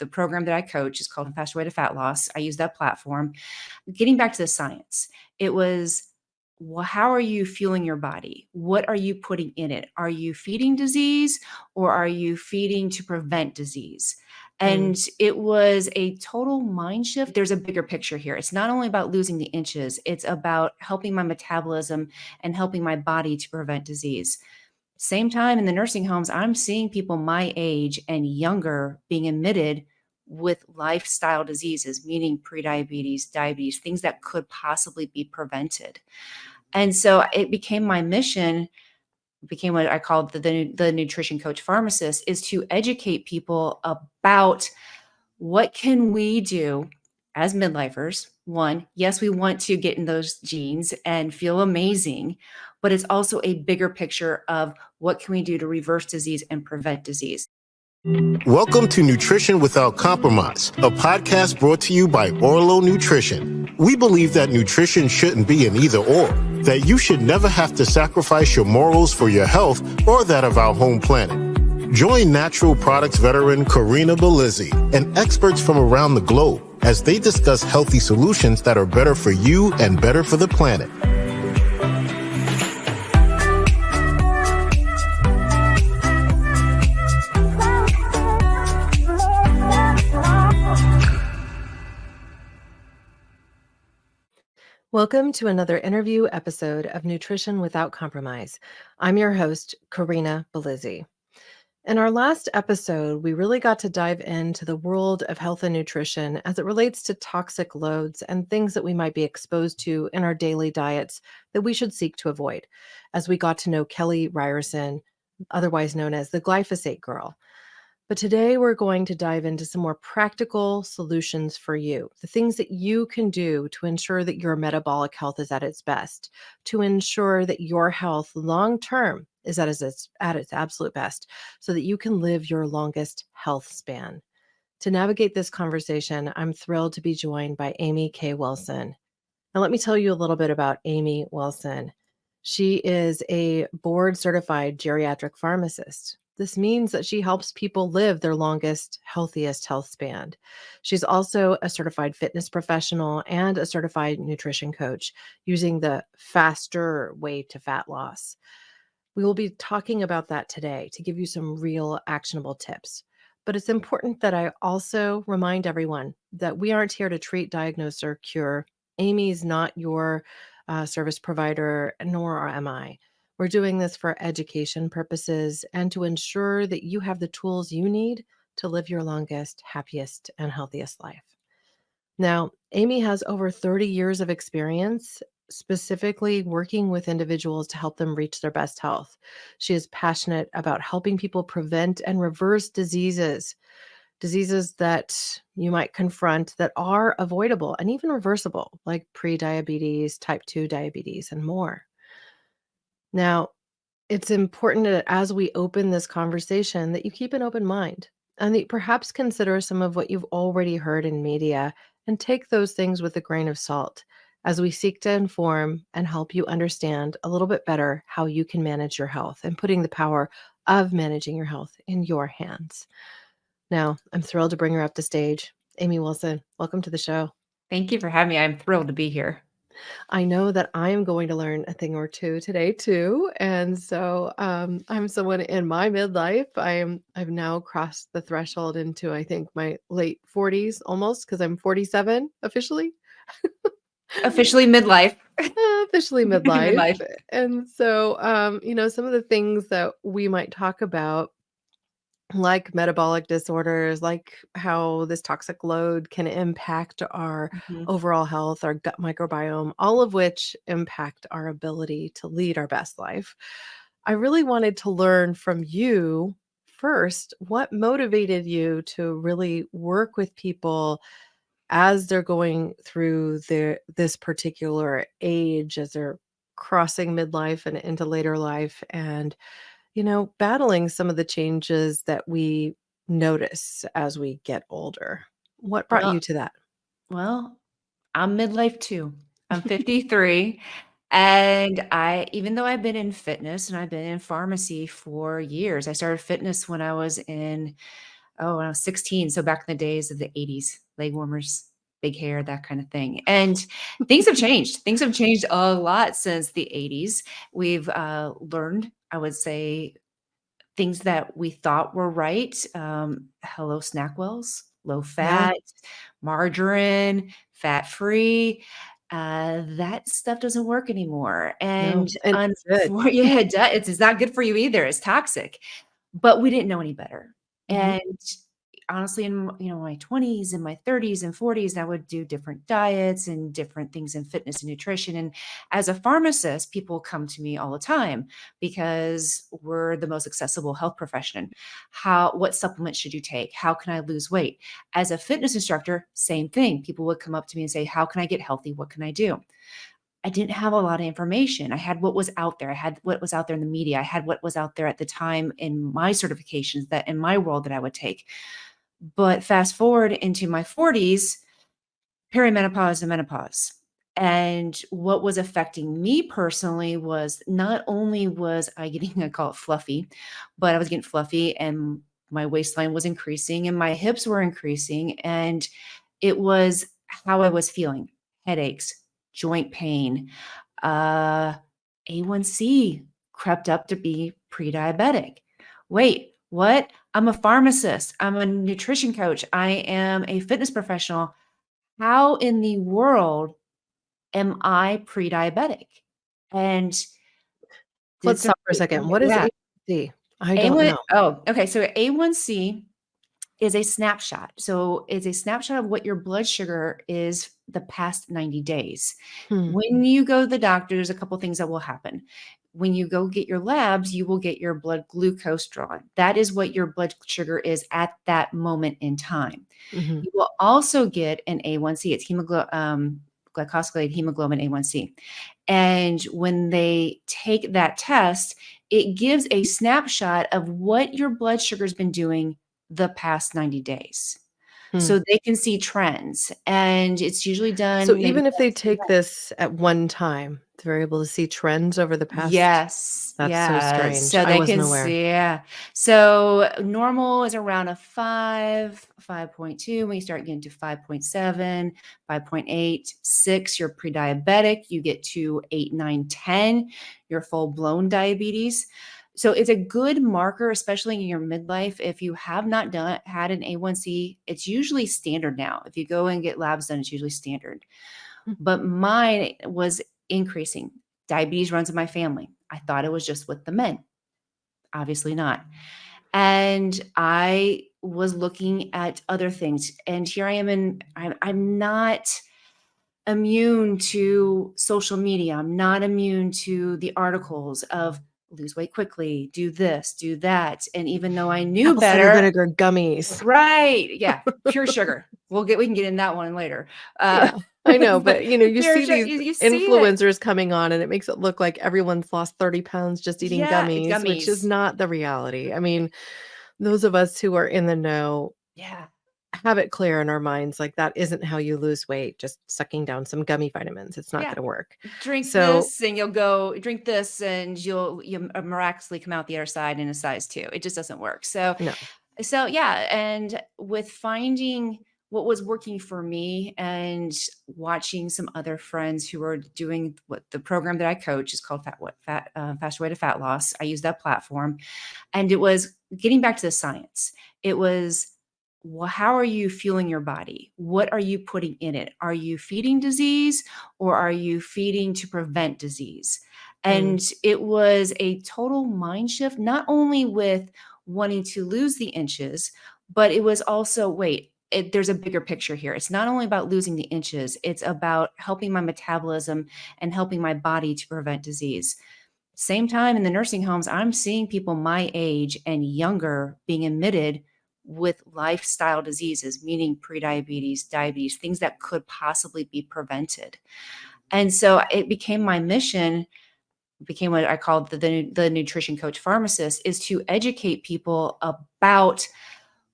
the program that I coach is called Faster Way to Fat Loss. I use that platform. Getting back to the science, it was, well, how are you fueling your body? What are you putting in it? Are you feeding disease or are you feeding to prevent disease? And it was a total mind shift. There's a bigger picture here. It's not only about losing the inches, it's about helping my metabolism and helping my body to prevent disease. Same time in the nursing homes, I'm seeing people my age and younger being admitted with lifestyle diseases, meaning prediabetes, diabetes, things that could possibly be prevented. And so it became my mission, became what I called the nutrition coach pharmacist, is to educate people about what can we do as midlifers. One, yes, we want to get in those jeans and feel amazing, but it's also a bigger picture of what can we do to reverse disease and prevent disease. Welcome to Nutrition Without Compromise, a podcast brought to you by Orlo Nutrition. We believe that nutrition shouldn't be an either or, that you should never have to sacrifice your morals for your health or that of our home planet. Join natural products veteran Corinna Bellizzi and experts from around the globe as they discuss healthy solutions that are better for you and better for the planet. Welcome to another interview episode of Nutrition Without Compromise. I'm your host, Corinna Bellizzi. In our last episode, we really got to dive into the world of health and nutrition as it relates to toxic loads and things that we might be exposed to in our daily diets that we should seek to avoid, as we got to know Kelly Ryerson, otherwise known as the Glyphosate Girl. But today we're going to dive into some more practical solutions for you, the things that you can do to ensure that your metabolic health is at its best, to ensure that your health long-term is at its absolute best, so that you can live your longest health span. To navigate this conversation, I'm thrilled to be joined by Amy K. Wilson. Now, let me tell you a little bit about Amy Wilson. She is a Board Certified Geriatric Pharmacist. This means that she helps people live their longest, healthiest health span. She's also a certified fitness professional and a certified nutrition coach using the Faster Way to Fat Loss. We will be talking about that today to give you some real actionable tips. But it's important that I also remind everyone that we aren't here to treat, diagnose, or cure. Amy's not your service provider, nor am I. We're doing this for education purposes and to ensure that you have the tools you need to live your longest, happiest, and healthiest life. Now, Amy has over 30 years of experience, specifically working with individuals to help them reach their best health. She is passionate about helping people prevent and reverse diseases that you might confront that are avoidable and even reversible, like pre-diabetes, type 2 diabetes, and more. Now, it's important that as we open this conversation that you keep an open mind and that you perhaps consider some of what you've already heard in media and take those things with a grain of salt as we seek to inform and help you understand a little bit better how you can manage your health and putting the power of managing your health in your hands. Now, I'm thrilled to bring her up to stage. Amy Wilson, welcome to the show. Thank you for having me. I'm thrilled to be here. I know that I am going to learn a thing or two today too. And so I'm someone in my midlife. I've now crossed the threshold into, I think, my late 40s almost, because I'm 47 officially. Officially midlife. Officially midlife. Midlife. And so, some of the things that we might talk about, like metabolic disorders, like how this toxic load can impact our overall health, our gut microbiome, all of which impact our ability to lead our best life. I really wanted to learn from you first, what motivated you to really work with people as they're going through this particular age, as they're crossing midlife and into later life, and battling some of the changes that we notice as we get older. What brought you to that? Well, I'm midlife too. I'm 53. And even though I've been in fitness and I've been in pharmacy for years, I started fitness when I was in Oh, when I was 16. So back in the days of the 80s, leg warmers, big hair, that kind of thing. And things have changed. Things have changed a lot since the 80s. We've learned, I would say, things that we thought were right. Hello, Snackwells, low Yeah. fat, margarine, fat free. That stuff doesn't work anymore. And No. And good. yeah, it's not good for you either. It's toxic. But we didn't know any better. Mhm. And honestly, in my 20s and my 30s and 40s, I would do different diets and different things in fitness and nutrition. And as a pharmacist, people come to me all the time because we're the most accessible health profession. What supplements should you take? How can I lose weight? As a fitness instructor, same thing. People would come up to me and say, how can I get healthy? What can I do? I didn't have a lot of information. I had what was out there. I had what was out there in the media. I had what was out there at the time in my certifications that in my world that I would take. But fast forward into my 40s, perimenopause and menopause. And what was affecting me personally was not only was I getting, I call it fluffy, but I was getting fluffy and my waistline was increasing and my hips were increasing. And it was how I was feeling: headaches, joint pain, A1C crept up to be pre-diabetic. Wait, what? I'm a pharmacist. I'm a nutrition coach. I am a fitness professional. How in the world am I pre-diabetic? And did Let's some stop for a second. What is yeah, A1C? I don't A1 know. oh, okay, so A1C is a snapshot. So it's a snapshot of what your blood sugar is the past 90 days. Hmm. When you go to the doctor, there's a couple things that will happen. When you go get your labs, you will get your blood glucose drawn. That is what your blood sugar is at that moment in time. Mhm. You will also get an A1C. It's glycosylated hemoglobin A1C. And when they take that test, it gives a snapshot of what your blood sugar has been doing the past 90 days. Hmm. So they can see trends. And it's usually So done maybe even if they once a take this at one time, they're able to see trends over the past. Yes, That's so yeah, strange. so I they wasn't can aware. see, yeah. So normal is around a 5, 5.2. When you start getting to 5.7, 5.8, 6, you're pre-diabetic. You get to 8, 9, 10, you're full-blown diabetes. So it's a good marker, especially in your midlife. If you have not had an A1C, it's usually standard now. If you go and get labs done, it's usually standard. Hmm. But mine was increasing. Diabetes runs in my family. I thought it was just with the men. Obviously not. And I was looking at other things. And here I am I'm not immune to social media. I'm not immune to the articles of lose weight quickly, do this, do that. And even though I knew Apple cider better, vinegar gummies. right. Yeah. Pure sugar. We can get in that one later. Yeah, I know, But but, you pure see sugar, these you see it. influencers coming on, and it makes it look like everyone's lost 30 pounds just eating Yeah. gummies, which is Gummies. not the reality. I mean, those of us who are in the know Yeah. have it clear in our minds, like, that isn't how you lose weight, just sucking down some gummy vitamins. It's not Yeah. gonna work. Drink So this and you'll go drink this and you'll miraculously come out the other side in a size 2. It just doesn't work. no. So yeah, and with finding what was working for me and watching some other friends who are doing what the program that I coach is called Faster Way to Fat Loss. I use that platform, and it was getting back to the science. It was, well, how are you fueling your body? What are you putting in it? Are you feeding disease or are you feeding to prevent disease? Mm, And it was a total mind shift, not only with wanting to lose the inches, but it was also, there's a bigger picture here. It's not only about losing the inches, it's about helping my metabolism and helping my body to prevent disease. Same time in the nursing homes, I'm seeing people my age and younger being admitted with lifestyle diseases, meaning prediabetes, diabetes, things that could possibly be prevented. And so it became my mission, became what I called the nutrition coach pharmacist, is to educate people about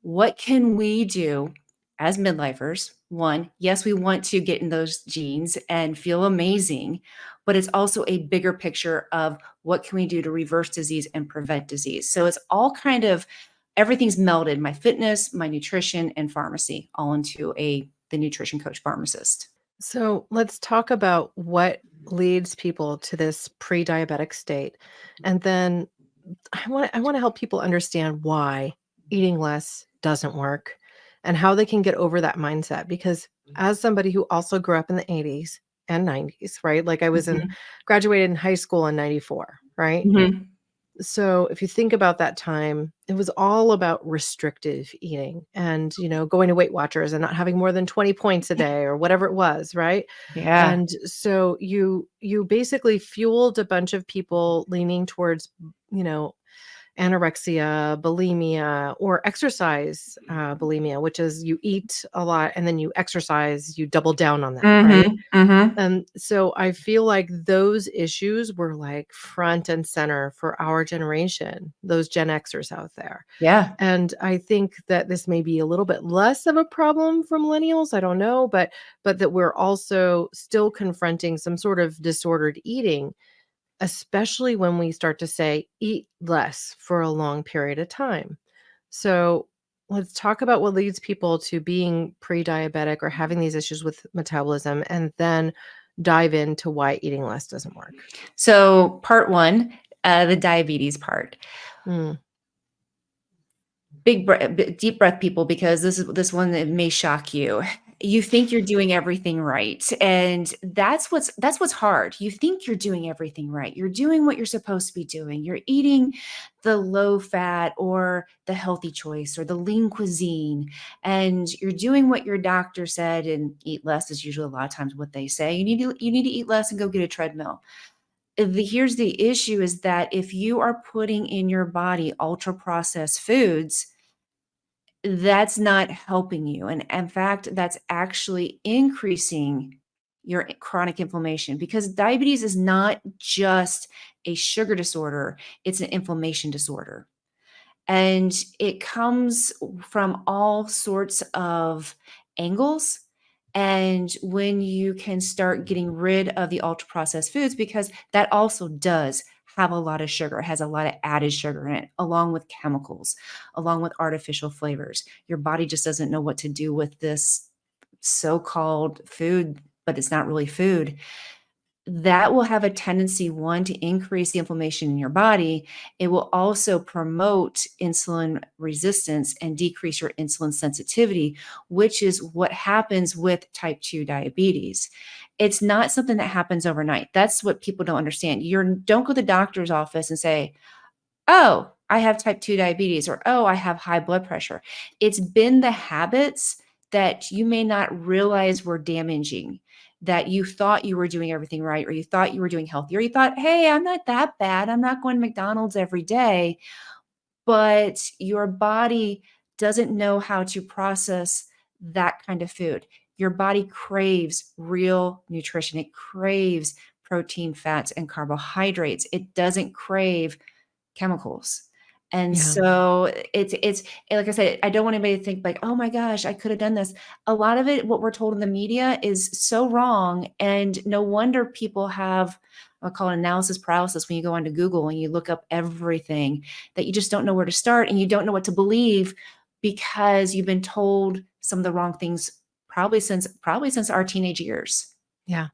what can we do as midlifers. One, yes, we want to get in those jeans and feel amazing, but it's also a bigger picture of what can we do to reverse disease and prevent disease. So it's all kind of everything's melded, my fitness, my nutrition, and pharmacy all into the nutrition coach pharmacist. So let's talk about what leads people to this pre-diabetic state. And then I want to help people understand why eating less doesn't work and how they can get over that mindset. Because as somebody who also grew up in the 80s and 90s, right? Like I was in Mhm. graduated in high school in 94, right? Mhm. So if you think about that time, it was all about restrictive eating and, going to Weight Watchers and not having more than 20 points a day or whatever it was, right? Yeah. And so you basically fueled a bunch of people leaning towards, you know, anorexia, bulimia, or exercise bulimia, which is you eat a lot and then you exercise, you double down on that, right? Mhm. Mhm. So I feel like those issues were like front and center for our generation, those Gen Xers out there. Yeah. And I think that this may be a little bit less of a problem for millennials. I don't know, but that we're also still confronting some sort of disordered eating, especially when we start to say eat less for a long period of time. So let's talk about what leads people to being pre-diabetic or having these issues with metabolism, and then dive into why eating less doesn't work. So part one, the diabetes part. Mm, Deep breath, people, because this one, it may shock you. You think you're doing everything right, and that's what's hard. You think you're doing everything right. You're doing what you're supposed to be doing. You're eating the low fat or the healthy choice or the lean cuisine, and you're doing what your doctor said. And eat less is usually a lot of times what they say. You need to eat less and go get a treadmill. Here's the issue: is that if you are putting in your body ultra processed foods, that's not helping you. And in fact, that's actually increasing your chronic inflammation, because diabetes is not just a sugar disorder, it's an inflammation disorder. And it comes from all sorts of angles. And when you can start getting rid of the ultra processed foods, because that also does have a lot of sugar, has a lot of added sugar in it, along with chemicals, along with artificial flavors. Your body just doesn't know what to do with this so called food, but it's not really food. That will have a tendency, one, to increase the inflammation in your body. It will also promote insulin resistance and decrease your insulin sensitivity, which is what happens with type 2 diabetes. It's not something that happens overnight. That's what people don't understand. Don't go to the doctor's office and say, "Oh, I have type 2 diabetes," or, "Oh, I have high blood pressure." It's been the habits that you may not realize were damaging, that you thought you were doing everything right, or you thought you were doing healthy, or you thought, "Hey, I'm not that bad. I'm not going to McDonald's every day." But your body doesn't know how to process that kind of food. Your body craves real nutrition. It craves protein, fats, and carbohydrates. It doesn't crave chemicals. And yeah. so it's like I said, I don't want anybody to think like, "Oh my gosh, I could have done this." A lot of it, what we're told in the media, is so wrong, and no wonder people have, I'll call it analysis paralysis, when you go onto Google and you look up everything, that you just don't know where to start and you don't know what to believe, because you've been told some of the wrong things probably since our teenage years. Yeah.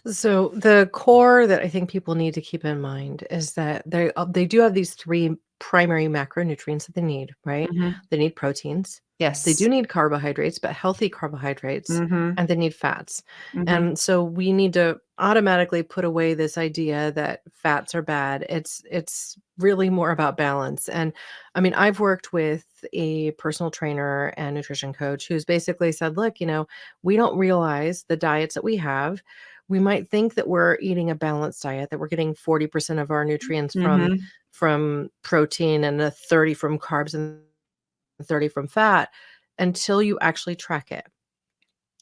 So the core that I think people need to keep in mind is that they do have these three primary macronutrients that they need, right? Mhm. They need proteins, they do Yes. need carbohydrates, but healthy carbohydrates, Mhm. and they need fats. Mhm. And so we need to automatically put away this idea that fats are bad. It's really more about balance. And I mean, I've worked with a personal trainer and nutrition coach who's basically said, look, we don't realize the diets that we have. We might think that we're eating a balanced diet, that we're getting 40% of our nutrients Mhm. from protein and a 30 from carbs and 30 from fat, until you actually track it.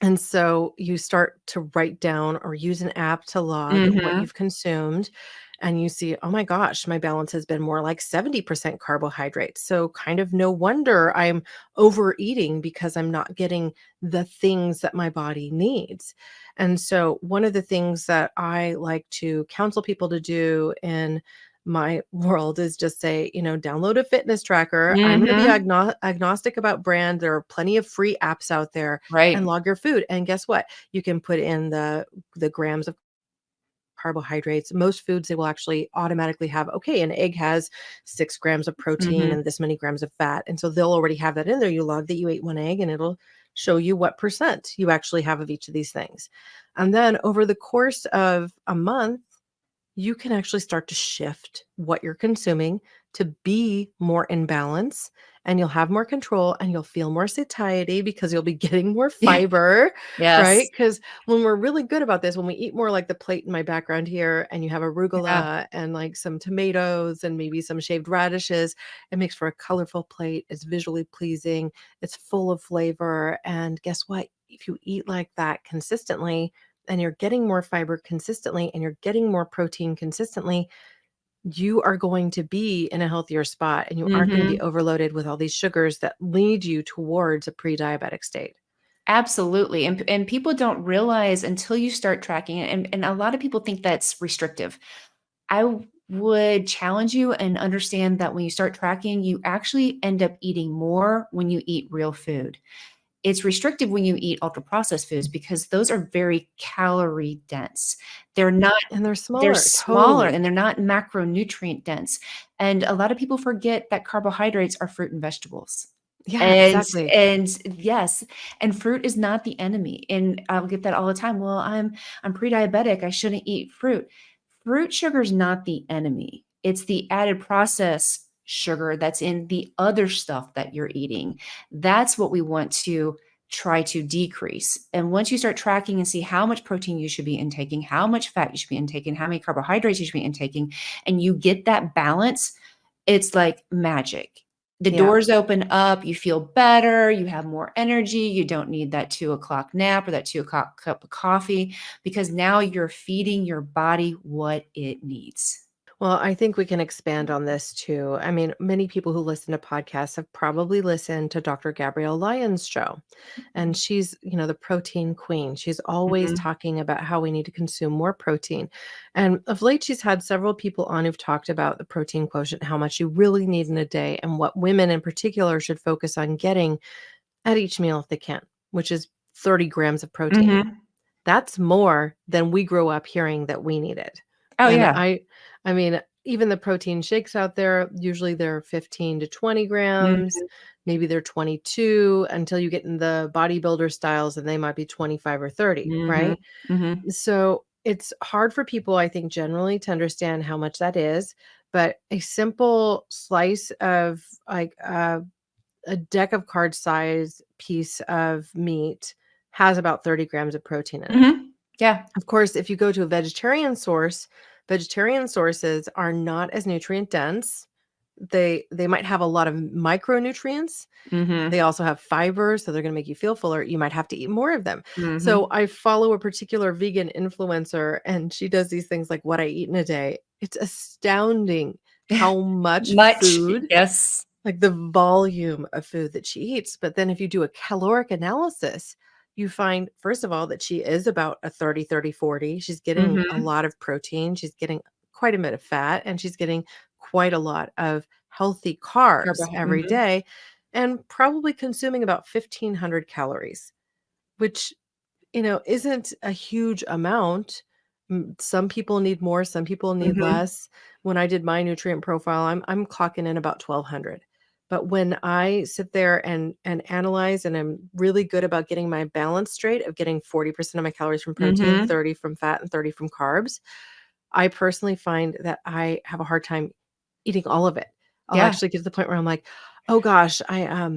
And so you start to write down or use an app to log what Mhm. you've consumed, and you see, oh my gosh, my balance has been more like 70% carbohydrates. So kind of no wonder I'm overeating, because I'm not getting the things that my body needs. And so one of the things that I like to counsel people to do in my world is just say, download a fitness tracker. I'm going to be Mhm. agnostic about brand. There are plenty of free apps out there, and Right. log your food. And guess what? You can put in the grams of carbohydrates. Most foods, they will actually automatically have, okay, an egg has 6 grams of protein Mhm. and this many grams of fat. And so they'll already have that in there. You log that you ate one egg and it'll show you what percent you actually have of each of these things. And then over the course of a month, you can actually start to shift what you're consuming to be more in balance, and you'll have more control and you'll feel more satiety because you'll be getting more fiber, right? Yes. Because when we're really good about this, when we eat more like the plate in my background here, and you have Yeah. arugula and like some tomatoes and maybe some shaved radishes, it makes for a colorful plate. It's visually pleasing, it's full of flavor. And guess what? If you eat like that consistently, and you're getting more fiber consistently and you're getting more protein consistently, you are going to be in a healthier spot, and you aren't going to be Mhm. overloaded with all these sugars that lead you towards a pre-diabetic state. Absolutely. And people don't realize until you start tracking it, and a lot of people think that's restrictive. I would challenge you and understand that when you start tracking, you actually end up eating more when you eat real food. It's restrictive when you eat ultra processed foods because those are very calorie dense. They're not And they're they're smaller, smaller totally. and they're not macronutrient dense. And a lot of people forget that carbohydrates are fruit and vegetables. Yeah, And exactly. and yes, and fruit is not the enemy. And I'll get that all the time. Well, I'm pre-diabetic. I shouldn't eat fruit. Fruit sugar is not the enemy. It's the added processed sugar that's in the other stuff that you're eating. That's what we want to try to decrease. And once you start tracking and see how much protein you should be intaking, how much fat you should be intaking, how many carbohydrates you should be intaking, and you get that balance, it's like magic. The Yeah. doors open up, you feel better, you have more energy, you don't need that 2 o'clock nap or that 2 o'clock cup of coffee because now you're feeding your body what it needs. Well, I think we can expand on this too. I mean, many people who listen to podcasts have probably listened to Dr. Gabrielle Lyons' show, and she's, the protein queen. She's always Mhm. talking about how we need to consume more protein. And of late, she's had several people on who've talked about the protein quotient, how much you really need in a day, and what women in particular should focus on getting at each meal if they can, which is 30 grams of protein. Mhm. That's more than we grew up hearing that we needed. Oh, And yeah. I mean, even the protein shakes out there, usually they're 15 to 20 grams, Mhm. maybe they're 22 until you get in the bodybuilder styles and they might be 25 or 30, Mhm. right? Mhm. So it's hard for people, I think, generally to understand how much that is. But a simple slice of like a deck of card size piece of meat has about 30 grams of protein in it. Mhm. Yeah. Of course, if you go to a vegetarian source, vegetarian sources are not as nutrient dense. They might have a lot of micronutrients. They Mhm. also have fiber, so they're going to make you feel fuller. You might have to eat more of them. So Mhm. I follow a particular vegan influencer, and she does these things like what I eat in a day. It's astounding how much Much. food, Yes. like the volume of food that she eats. But then if you do a caloric analysis, you find, first of all, that she is about a 30, 30, 40. She's getting a Mhm. lot of protein. She's getting quite a bit of fat, and she's getting quite a lot of healthy carbs every Mhm. day, and probably consuming about 1,500 calories, which isn't a huge amount. Some people need more, some people need Mhm. less. When I did my nutrient profile, I'm clocking in about 1,200. But when I sit there and analyze, and I'm really good about getting my balance straight of getting 40% of my calories from protein, Mhm. 30 from fat, and 30 from carbs, I personally find that I have a hard time eating all of it. I'll Yeah. actually get to the point where I'm like, "Oh gosh, I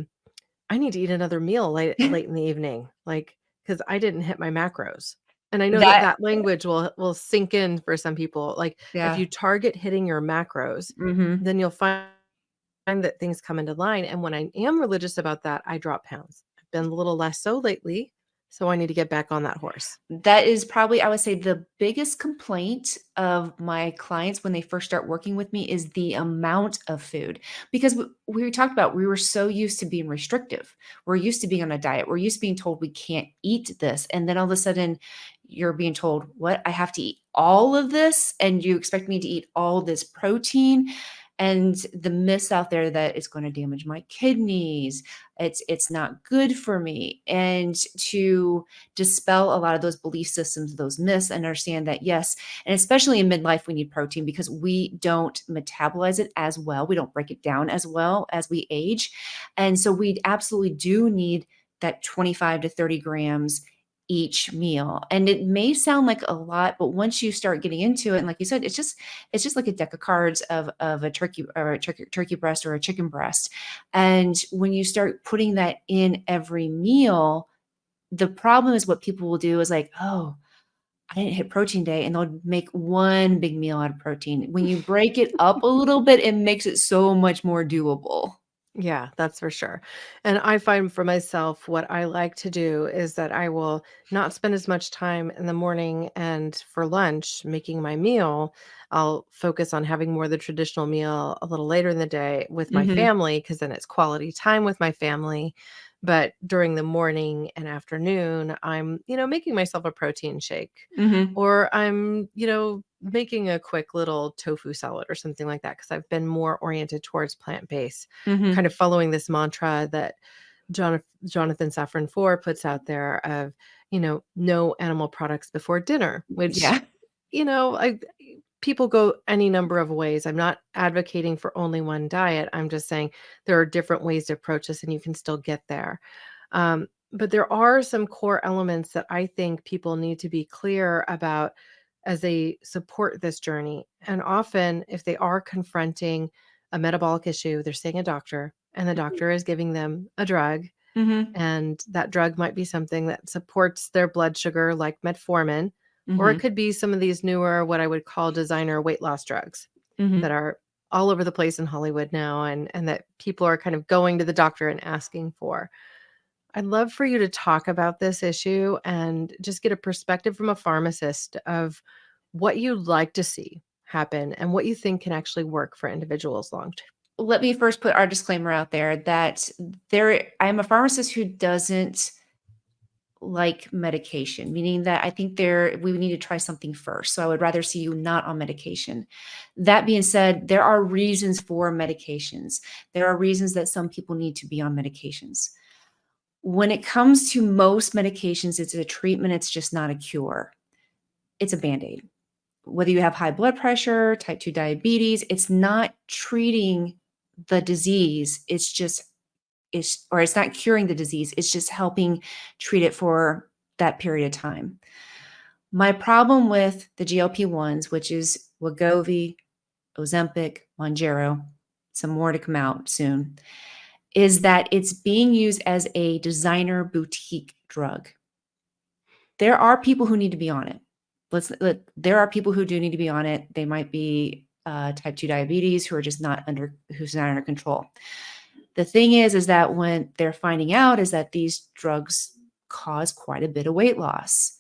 need to eat another meal late in the evening, like, because I didn't hit my macros." And I know that That that language will sink in for some people. Like, if yeah. you target hitting your macros, Mhm. then you'll find that things come into line, and when I am religious about that, I drop pounds. I've been a little less so lately, so I need to get back on that horse. That is probably, I would say, the biggest complaint of my clients when they first start working with me is the amount of food. Because we talked about, we were so used to being restrictive. We're used to being on a diet. We're used to being told we can't eat this. And then all of a sudden, you're being told, what? I have to eat all of this, and you expect me to eat all this protein? And the myths out there that it's going to damage my kidneys, it's not good for me. And to dispel a lot of those belief systems, those myths, and understand that, yes, and especially in midlife, we need protein because we don't metabolize it as well. We don't break it down as well as we age. And so we absolutely do need that 25 to 30 grams each meal. And it may sound like a lot, but once you start getting into it, and like you said, it's just like a deck of cards of a turkey or a turkey breast or a chicken breast. And when you start putting that in every meal, the problem is what people will do is like, oh, I didn't hit protein day, and they'll make one big meal out of protein. When you break it up a little bit, it makes it so much more doable. Yeah, that's for sure. And I find for myself, what I like to do is that I will not spend as much time in the morning and for lunch making my meal. I'll focus on having more of the traditional meal a little later in the day with my Mhm, family, because then it's quality time with my family. But during the morning and afternoon, I'm, making myself a protein shake, mhm, or I'm, making a quick little tofu salad or something like that, because I've been more oriented towards plant-based, kind mhm. of following this mantra that Jonathan Safran Foer puts out there of, no animal products before dinner, which, Yeah. I people go any number of ways. I'm not advocating for only one diet. I'm just saying there are different ways to approach this and you can still get there. But there are some core elements that I think people need to be clear about as they support this journey. And often, if they are confronting a metabolic issue, they're seeing a doctor, and the doctor is giving them a drug. Mhm, And that drug might be something that supports their blood sugar, like metformin, or it mhm, could be some of these newer, what I would call designer weight loss drugs that mhm. are all over the place in Hollywood now, and that people are kind of going to the doctor and asking for. I'd love for you to talk about this issue and just get a perspective from a pharmacist of what you'd like to see happen and what you think can actually work for individuals long term. Let me first put our disclaimer out there that I'm a pharmacist who doesn't like medication, meaning that I think we would need to try something first. So I would rather see you not on medication. That being said, there are reasons for medications. There are reasons that some people need to be on medications. When it comes to most medications, it's a treatment, it's just not a cure. It's a band-aid. Whether you have high blood pressure, type 2 diabetes, it's not treating the disease. It's not curing the disease. It's just helping treat it for that period of time. My problem with the GLP-1s, which is Wegovy, Ozempic, Mounjaro, some more to come out soon, is that it's being used as a designer boutique drug. There are people who need to be on it. There are people who do need to be on it. They might be type 2 diabetes who's not under control. The thing is that when they're finding out is that these drugs cause quite a bit of weight loss.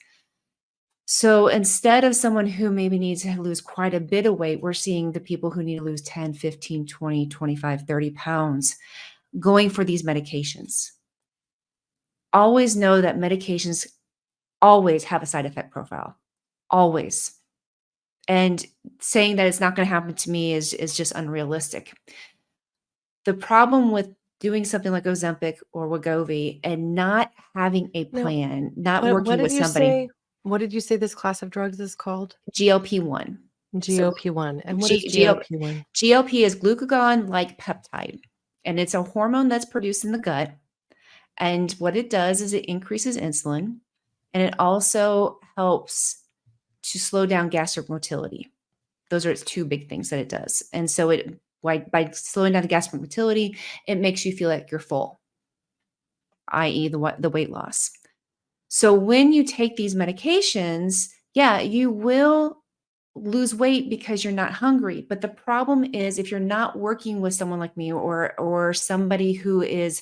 So instead of someone who maybe needs to lose quite a bit of weight, we're seeing the people who need to lose 10, 15, 20, 25, 30 pounds going for these medications. Always know that medications always have a side effect profile. Always. And saying that it's not going to happen to me is just unrealistic. The problem with doing something like Ozempic or Wegovy and not having a Now, plan, not what working did with you somebody, say? What did you say this class of drugs is called? GLP-1. So GOP1. And what is G GL GLP-1? GLP is glucagon-like peptide, and it's a hormone that's produced in the gut, and what it does is it increases insulin, and it also helps to slow down gastric motility. Those are its 2 big things that it does, and so by slowing down the gastric motility, it makes you feel like you're full, i.e. the weight loss. So when you take these medications, yeah, you will lose weight because you're not hungry. But the problem is if you're not working with someone like me or somebody who is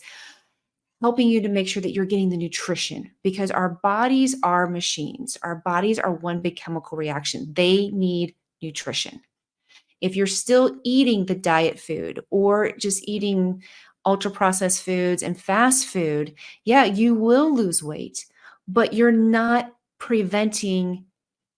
helping you to make sure that you're getting the nutrition, because our bodies are machines. Our bodies are one big chemical reaction. They need nutrition. If you're still eating the diet food or just eating ultra processed foods and fast food, yeah, you will lose weight, but you're not preventing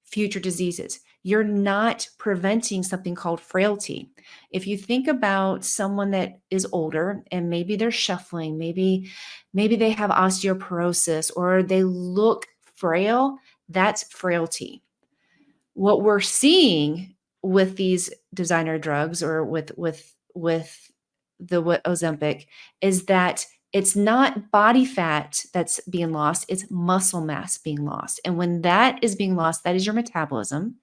future diseases. You're not preventing something called frailty. If you think about someone that is older and maybe they're shuffling, maybe they have osteoporosis or they look frail, that's frailty. What we're seeing with these designer drugs or with the Ozempic is that it's not body fat that's being lost, it's muscle mass being lost. And when that is being lost, that is your metabolism.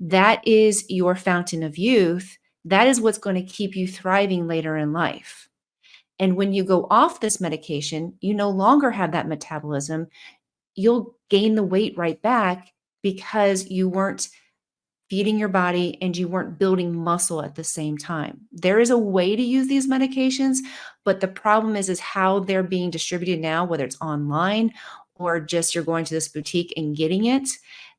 That is your fountain of youth. That is what's going to keep you thriving later in life. And when you go off this medication, you no longer have that metabolism. You'll gain the weight right back because you weren't feeding your body and you weren't building muscle at the same time. There is a way to use these medications, but the problem is how they're being distributed now, whether it's online or just you're going to this boutique and getting it,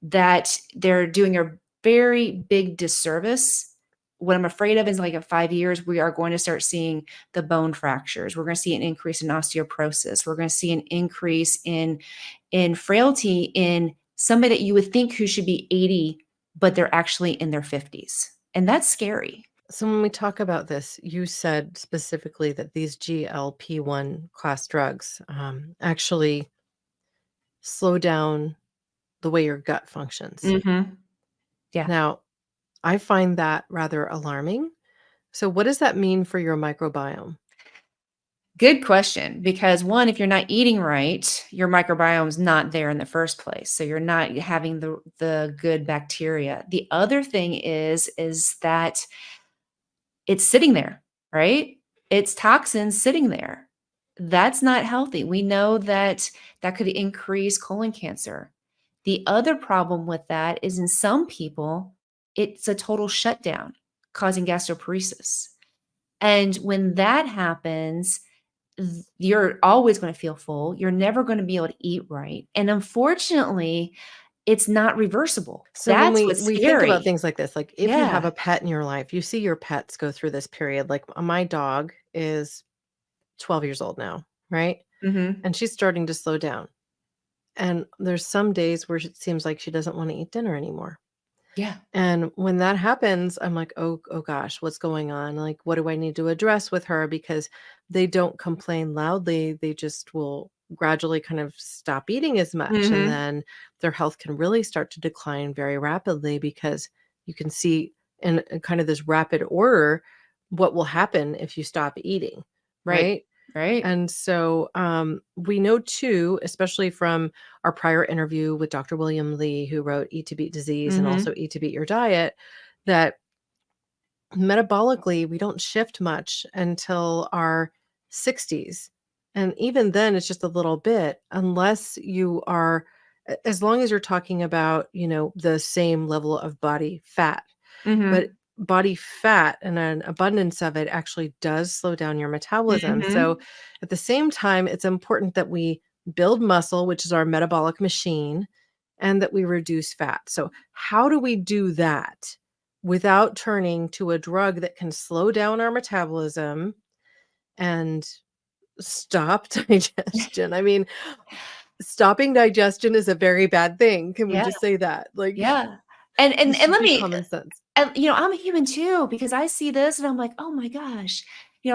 that they're doing a very big disservice. What I'm afraid of is like in 5 years, we are going to start seeing the bone fractures. We're going to see an increase in osteoporosis. We're going to see an increase in frailty in somebody that you would think who should be 80, but they're actually in their 50s. And that's scary. So when we talk about this, you said specifically that these GLP-1 class drugs actually slow down the way your gut functions. Mm-hmm. Yeah. Now, I find that rather alarming. So what does that mean for your microbiome? Good question. Because one, if you're not eating right, your microbiome is not there in the first place. So you're not having the good bacteria. The other thing is that it's sitting there, right? It's toxins sitting there. That's not healthy. We know that could increase colon cancer. The other problem with that is in some people, it's a total shutdown, causing gastroparesis. And when that happens, you're always going to feel full. You're never going to be able to eat right. And unfortunately, it's not reversible. So That's when what's we scary. think about things like this, like if you have Yeah. a pet in your life, you see your pets go through this period. Like my dog is 12 years old now, right? Mm-hmm. And she's starting to slow down. And there's some days where it seems like she doesn't want to eat dinner anymore. Yeah. And when that happens, I'm like, oh gosh, what's going on? Like, what do I need to address with her? Because they don't complain loudly. They just will gradually kind of stop eating as much. Mm-hmm. And then their health can really start to decline very rapidly because you can see in kind of this rapid order what will happen if you stop eating. Right. Right. And so we know too, especially from our prior interview with Dr. William Lee, who wrote Eat to Beat Disease and also Eat to Beat Your Diet, that metabolically we don't shift much until our 60s. And even then it's just a little bit, unless you are, as long as you're talking about, the same level of body fat. Mm-hmm. But body fat and an abundance of it actually does slow down your metabolism. Mm-hmm. So at the same time, it's important that we build muscle, which is our metabolic machine, and that we reduce fat. So how do we do that without turning to a drug that can slow down our metabolism and stop digestion? I mean, stopping digestion is a very bad thing. Can we just say that? Like, yeah. And let me, common sense. I'm a human too, because I see this and I'm like, oh my gosh,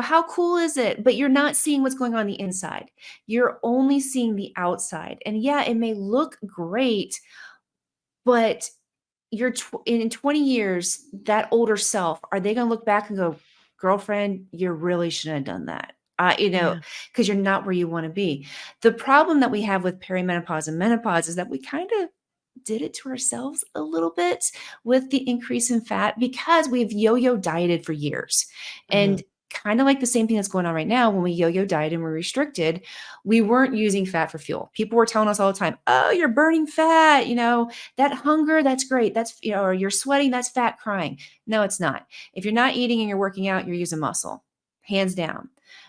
how cool is it? But you're not seeing what's going on the inside. You're only seeing the outside. And yeah, it may look great, but in 20 years, that older self, are they going to look back and go, girlfriend, you really shouldn't have done that? Because you're not where you want to be. The problem that we have with perimenopause and menopause is that we kind of did it to ourselves a little bit with the increase in fat because we've yo-yo dieted for years. And kind of like the same thing that's going on right now, when we yo-yo diet and we're restricted, we weren't using fat for fuel. People were telling us all the time, oh, you're burning fat, that hunger, that's great. That's, or you're sweating, that's fat crying. No, it's not. If you're not eating and you're working out, you're using muscle, hands down.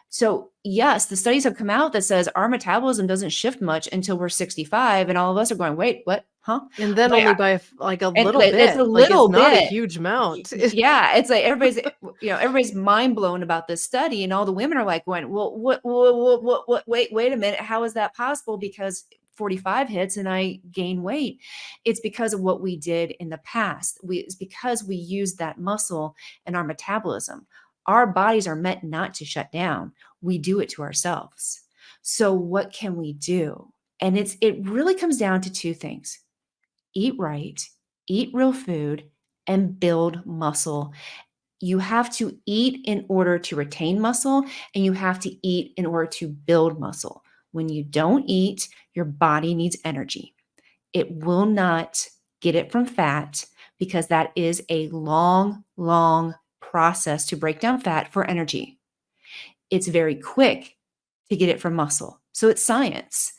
So yes, the studies have come out that says our metabolism doesn't shift much until we're 65, and all of us are going, wait, what? Huh? And then only by a little bit. It's a little bit. Not a huge amount. Yeah, it's like everybody's mind blown about this study, and all the women are like going, well, what? Wait a minute, how is that possible? Because 45 hits and I gain weight. It's because of what we did in the past. It's because we used that muscle in our metabolism. Our bodies are meant not to shut down. We do it to ourselves. So what can we do? And it really comes down to two things: eat right, eat real food, and build muscle. You have to eat in order to retain muscle, and you have to eat in order to build muscle. When you don't eat, your body needs energy. It will not get it from fat because that is a long, long process to break down fat for energy. It's very quick to get it from muscle. So it's science.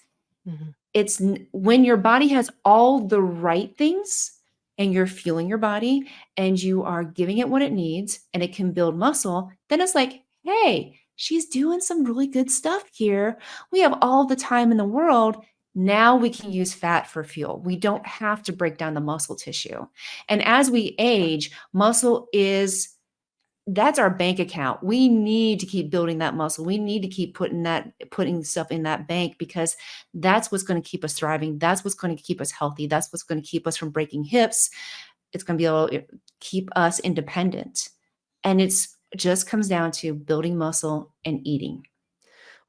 Mm-hmm. It's when your body has all the right things and you're fueling your body and you are giving it what it needs and it can build muscle, then it's like, hey, she's doing some really good stuff here. We have all the time in the world. Now we can use fat for fuel. We don't have to break down the muscle tissue. And as we age, muscle that's our bank account. We need to keep building that muscle. We need to keep putting stuff in that bank, because that's what's going to keep us thriving. That's what's going to keep us healthy. That's what's going to keep us from breaking hips. It's going to be able to keep us independent. And it's just comes down to building muscle and eating.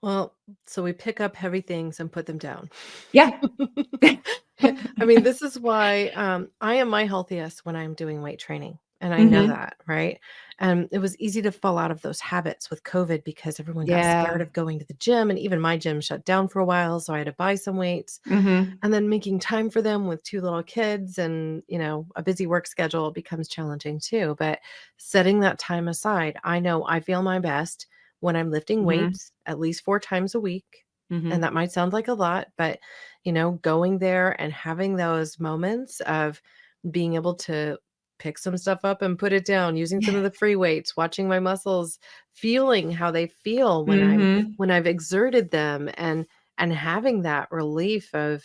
Well, so we pick up heavy things and put them down. Yeah. I mean, this is why I am my healthiest when I'm doing weight training. And I know that, right? And it was easy to fall out of those habits with COVID because everyone got scared Yeah. of going to the gym. And even my gym shut down for a while. So I had to buy some weights. Mm-hmm. And then making time for them with 2 little kids and, a busy work schedule becomes challenging too. But setting that time aside, I know I feel my best when I'm lifting Mm-hmm. weights at least 4 times a week. Mm-hmm. And that might sound like a lot, but, going there and having those moments of being able to pick some stuff up and put it down, using some of the free weights, watching my muscles, feeling how they feel Mm-hmm. when I've exerted them, and having that relief of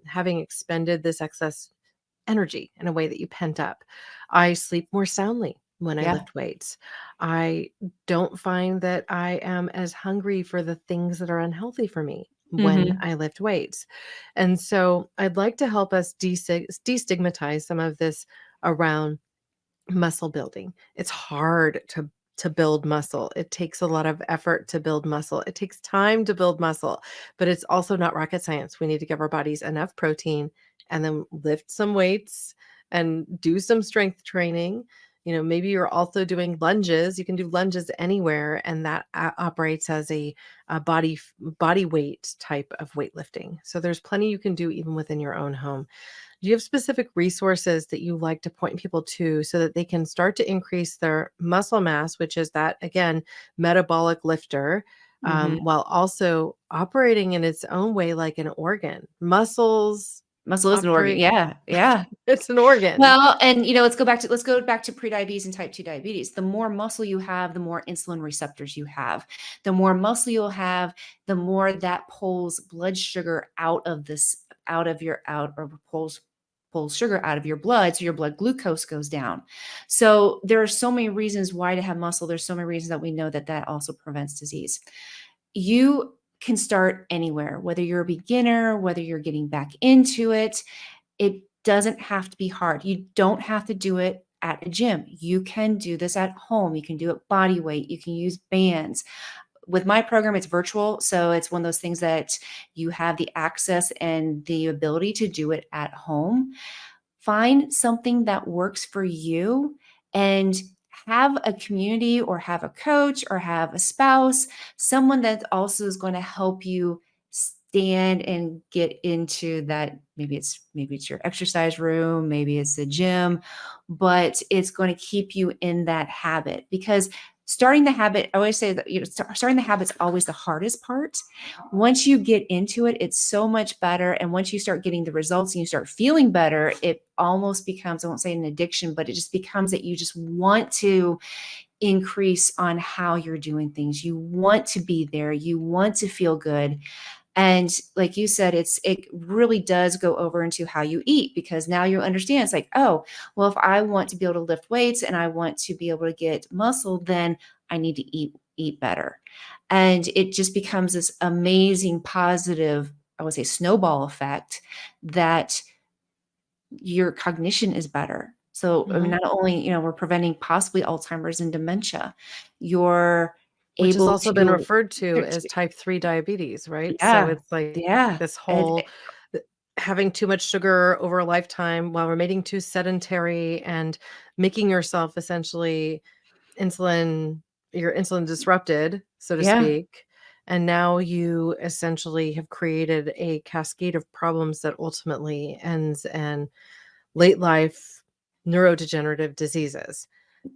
having expended this excess energy in a way that you pent up. I sleep more soundly when I Yeah. lift weights. I don't find that I am as hungry for the things that are unhealthy for me when Mm-hmm. I lift weights. And so I'd like to help us destigmatize some of this around muscle building. It's hard to build muscle. It takes a lot of effort to build muscle. It takes time to build muscle, but it's also not rocket science. We need to give our bodies enough protein and then lift some weights and do some strength training. Maybe you're also doing lunges. You can do lunges anywhere, and that operates as a body weight type of weightlifting. So there's plenty you can do even within your own home. Do you have specific resources that you like to point people to so that they can start to increase their muscle mass, which is that, again, metabolic lifter, Mm-hmm. while also operating in its own way like an organ? Muscles Muscle is an organ. operate, Yeah. Yeah. it's an organ. Well, and let's go back to prediabetes and type 2 diabetes. The more muscle you have, the more insulin receptors you have. The more muscle you'll have, the more that pulls blood sugar out or pulls sugar out of your blood, so your blood glucose goes down. So there are so many reasons why to have muscle. There's so many reasons that we know that also prevents disease. You can start anywhere, whether you're a beginner, whether you're getting back into it. It doesn't have to be hard. You don't have to do it at a gym. You can do this at home. You can do it body weight. You can use bands. With my program, it's virtual. So it's one of those things that you have the access and the ability to do it at home. Find something that works for you and have a community or have a coach or have a spouse, someone that also is going to help you stand and get into that. Maybe it's your exercise room, maybe it's the gym, but it's going to keep you in that habit, because starting the habit, I always say that starting the habit's always the hardest part. Once you get into it, it's so much better. And once you start getting the results and you start feeling better, it almost becomes, I won't say an addiction, but it just becomes that you just want to increase on how you're doing things. You want to be there. You want to feel good. And like you said, it really does go over into how you eat, because now you understand it's like, oh, well, if I want to be able to lift weights and I want to be able to get muscle, then I need to eat better. And it just becomes this amazing positive I would say, snowball effect that your cognition is better. So I mean, not only, we're preventing possibly Alzheimer's and dementia, you're Which has able also been to, referred to as type 3 diabetes, right? So yeah, it's like yeah, this whole having too much sugar over a lifetime while remaining too sedentary and making yourself essentially your insulin disrupted, so to yeah, speak. And now you essentially have created a cascade of problems that ultimately ends in late life neurodegenerative diseases.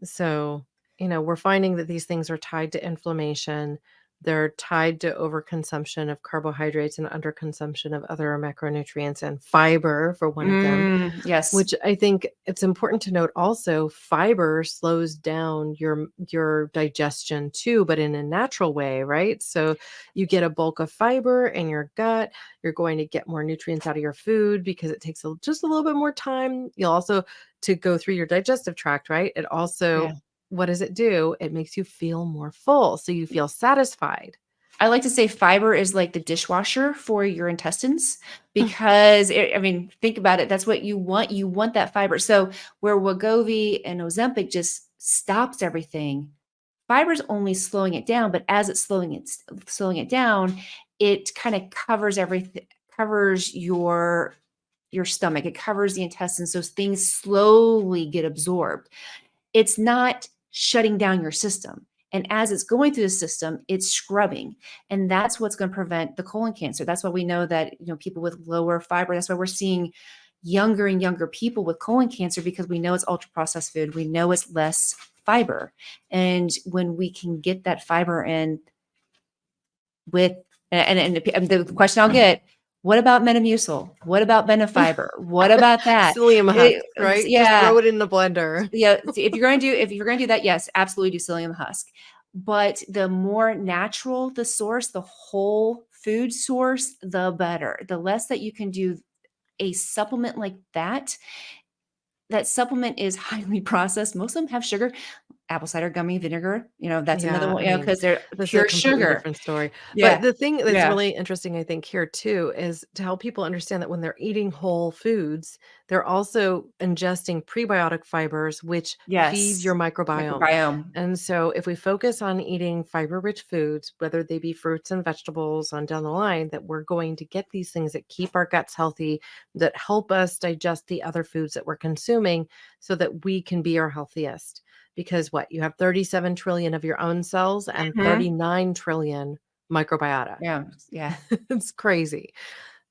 So, we're finding that these things are tied to inflammation. They're tied to overconsumption of carbohydrates and underconsumption of other macronutrients and fiber for one of them, yes, which I think it's important to note also, fiber slows down your digestion too, but in a natural way, right? So you get a bulk of fiber in your gut, you're going to get more nutrients out of your food because it takes just a little bit more time. You'll also to go through your digestive tract, right? It yeah. also, what does it do? It makes you feel more full, so you feel satisfied. I like to say fiber is like the dishwasher for your intestines because I mean, think about it. That's what you want. You want that fiber. So where Wegovy and Ozempic just stops everything, fiber's only slowing it down. But as it's slowing it down, it kind of covers everything, covers your stomach. It covers the intestines. So things slowly get absorbed. It's not shutting down your system. And as it's going through the system, it's scrubbing. And that's what's going to prevent the colon cancer. That's why we know that, people with lower fiber, that's why we're seeing younger and younger people with colon cancer, because we know it's ultra processed food. We know it's less fiber. And when we can get that fiber in with, and the question I'll get, what about Metamucil? What about Benefiber? What about that? Psyllium husk, right? Just Yeah. throw it in the blender. Yeah, if you're going to do that, yes, absolutely do psyllium husk. But the more natural the source, the whole food source, the better. The less that you can do a supplement like that, that supplement is highly processed. Most of them have sugar. Apple cider gummy vinegar, that's another Yeah, one, I mean, because they're that's a pure completely sugar. different story. But Yeah, the thing that's yeah, really interesting, I think, here too, is to help people understand that when they're eating whole foods, they're also ingesting prebiotic fibers, which feed yes. your microbiome. Microbiome. And so if we focus on eating fiber-rich foods, whether they be fruits and vegetables on down the line, that we're going to get these things that keep our guts healthy, that help us digest the other foods that we're consuming so that we can be our healthiest. Because you have 37 trillion of your own cells and Mhm. 39 trillion microbiota. Yeah, yeah. It's crazy.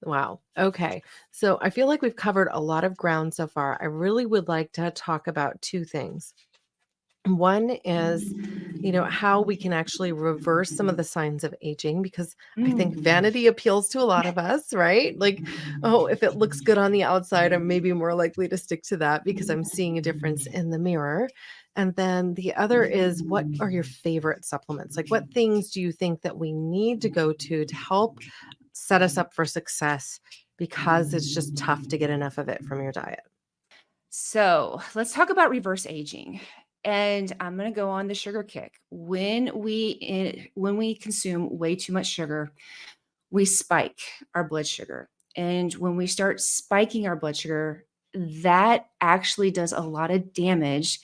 Wow. Okay. So I feel like we've covered a lot of ground so far. I really would like to talk about two things. One is, how we can actually reverse some of the signs of aging, because I think Mm. vanity appeals to a lot of us, right? Like, oh, if it looks good on the outside, I'm maybe more likely to stick to that because I'm seeing a difference in the mirror. And then the other is, what are your favorite supplements? Like, what things do you think that we need to go to help set us up for success, because it's just tough to get enough of it from your diet? So let's talk about reverse aging. And I'm going to go on the sugar kick. When we consume way too much sugar, we spike our blood sugar. And when we start spiking our blood sugar, that actually does a lot of damage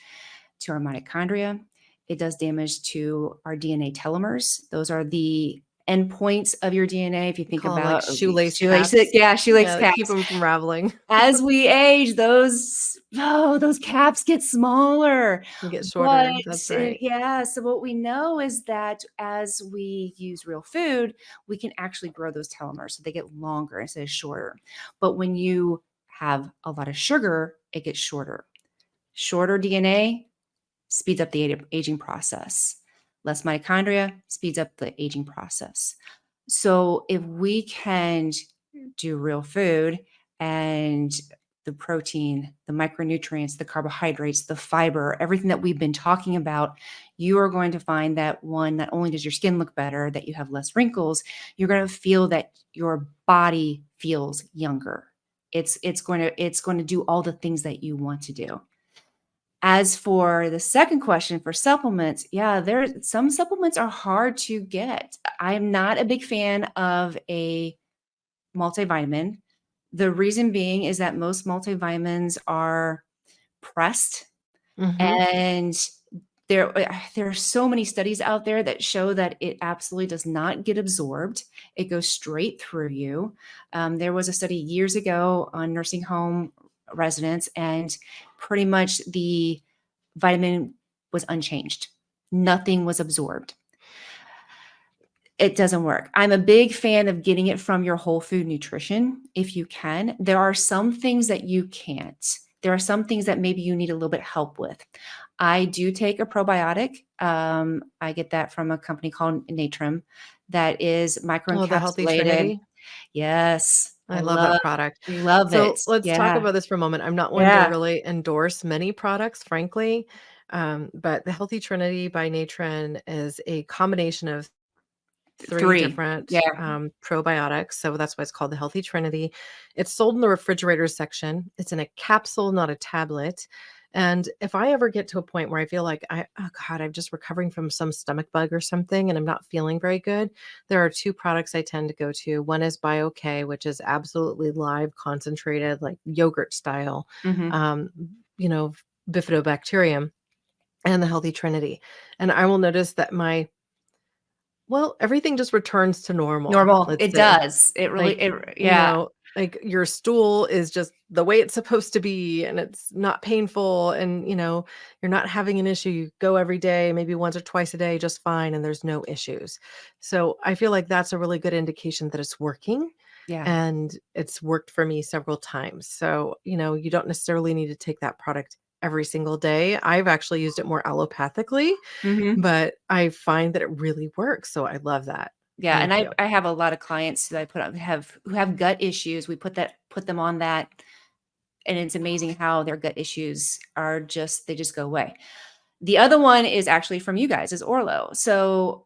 to our mitochondria. It does damage to our DNA telomeres. Those are the endpoints of your DNA. If you We think call them like about shoelace shoelace, caps. yeah, shoelace Yeah, that keep caps. them from raveling. As we age, those caps get smaller. You get But shorter. That's right. yeah, so what we know is that as we use real food, we can actually grow those telomeres so they get longer instead of shorter. But when you have a lot of sugar, it gets shorter. Shorter DNA speeds up the aging process. Less mitochondria speeds up the aging process. So if we can do real food and the protein, the micronutrients, the carbohydrates, the fiber, everything that we've been talking about, you are going to find that one, not only does your skin look better, that you have less wrinkles, you're going to feel that your body feels younger. It's going to do all the things that you want to do. As for the second question for supplements, yeah, some supplements are hard to get. I'm not a big fan of a multivitamin. The reason being is that most multivitamins are pressed, Mhm. and there are so many studies out there that show that it absolutely does not get absorbed. It goes straight through you. There was a study years ago on nursing home residents, and pretty much the vitamin was unchanged. Nothing was absorbed. It doesn't work. I'm a big fan of getting it from your whole food nutrition if you can. There are some things that you can't. There are some things that maybe you need a little bit help with. I do take a probiotic. I get that from a company called Natrum that is Oh, the Healthy microencapsulated. Trinity. Yes, I love that product. love it. So let's talk Yeah, about this for a moment. I'm not one to yeah. really endorse many products, frankly, but the Healthy Trinity by Natron is a combination of three 3. different Yeah. probiotics. So that's why it's called the Healthy Trinity. It's sold in the refrigerator section. It's in a capsule, not a tablet. And if I ever get to a point where I feel like oh God, I'm just recovering from some stomach bug or something and I'm not feeling very good, there are two products I tend to go to. One is BioK, which is absolutely live concentrated, like yogurt style, Mhm. um, you know, bifidobacterium, and the Healthy Trinity. And I will notice that everything just returns to normal, Normal. let's It say. does. It really, Like, yeah. like your stool is just the way it's supposed to be and it's not painful and, you're not having an issue. You go every day, maybe once or twice a day, just fine, and there's no issues. So I feel like that's a really good indication that it's working, Yeah. and it's worked for me several times. So, you don't necessarily need to take that product every single day. I've actually used it more allopathically, Mhm. but I find that it really works. So I love that. Yeah, and Thank I you. I have a lot of clients that I put on who have gut issues. We put them on that, and it's amazing how their gut issues are they just go away. The other one is actually from you guys, is Orlo. So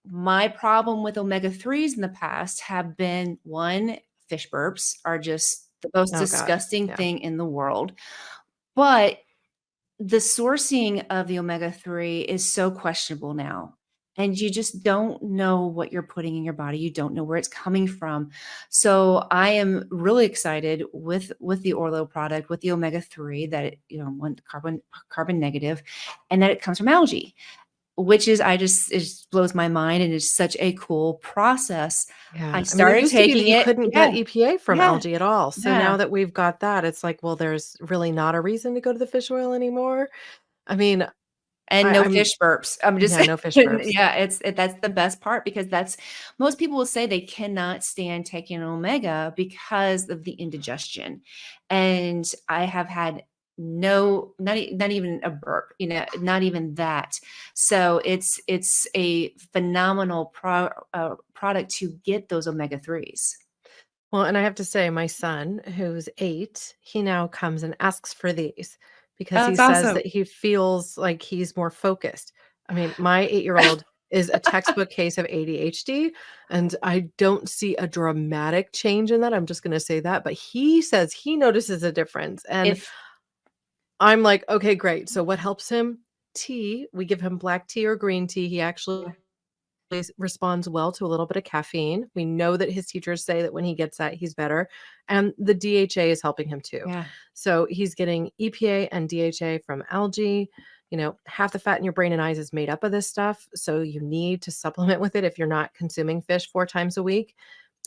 my problem with omega-3s in the past have been, one, fish burps are just the most Oh God. disgusting Yeah. thing in the world. But the sourcing of the omega-3 is so questionable now. And you just don't know what you're putting in your body. You don't know where it's coming from. So I am really excited with the Orlo product, with the omega-3, that one carbon negative, and that it comes from algae, which is it just blows my mind, and it's such a cool process. I Yeah. I mean, it started used to be that taking you it. couldn't Yeah, get EPA from yeah, algae at all. So yeah. now that we've got that, it's like, well, there's really not a reason to go to the fish oil anymore. I mean, And no I'm fish burps. I'm just yeah, saying, no fish burps. yeah, that's the best part, because most people will say they cannot stand taking omega because of the indigestion. And I have had not even a burp, not even that. So it's a phenomenal product to get those omega-3s. Well, and I have to say, my son, who's 8, he now comes and asks for these because Oh, he that's says awesome. that he feels like he's more focused. I mean, my 8-year-old is a textbook case of ADHD, and I don't see a dramatic change in that. I'm just going to say that. But he says he notices a difference. And If I'm like, okay, great. So what helps him? Tea. We give him black tea or green tea. He actually Yeah, responds well to a little bit of caffeine. We know that his teachers say that when he gets that, he's better. And the DHA is helping him too. yeah, So he's getting EPA and DHA from algae. Half the fat in your brain and eyes is made up of this stuff. So you need to supplement with it if you're not consuming fish 4 times a week.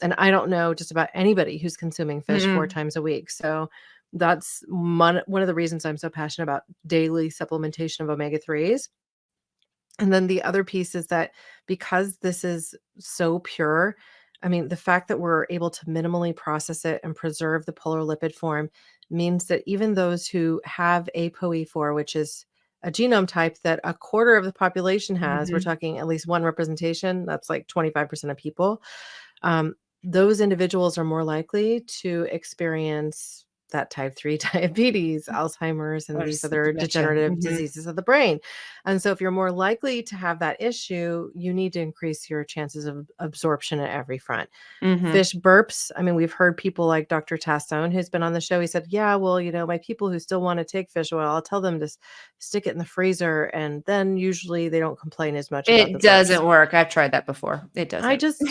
And I don't know just about anybody who's consuming fish four mm-mm. times a week. So that's one of the reasons I'm so passionate about daily supplementation of omega-3s. And then the other piece is that because this is so pure, I mean, the fact that we're able to minimally process it and preserve the polar lipid form means that even those who have ApoE4, which is a genome type that a quarter of the population has, we're Mhm. talking at least one representation, that's like 25% of people, those individuals are more likely to experience that type 3 diabetes, Alzheimer's, and Or these just other dementia. degenerative Mhm. diseases of the brain. And so if you're more likely to have that issue, you need to increase your chances of absorption at every front. Mhm. Fish burps. I mean, we've heard people like Dr. Tassone, who's been on the show. He said, yeah, well, my people who still want to take fish oil, I'll tell them to stick it in the freezer. And then usually they don't complain as much about the It burps. doesn't work. I've tried that before. It I doesn't. just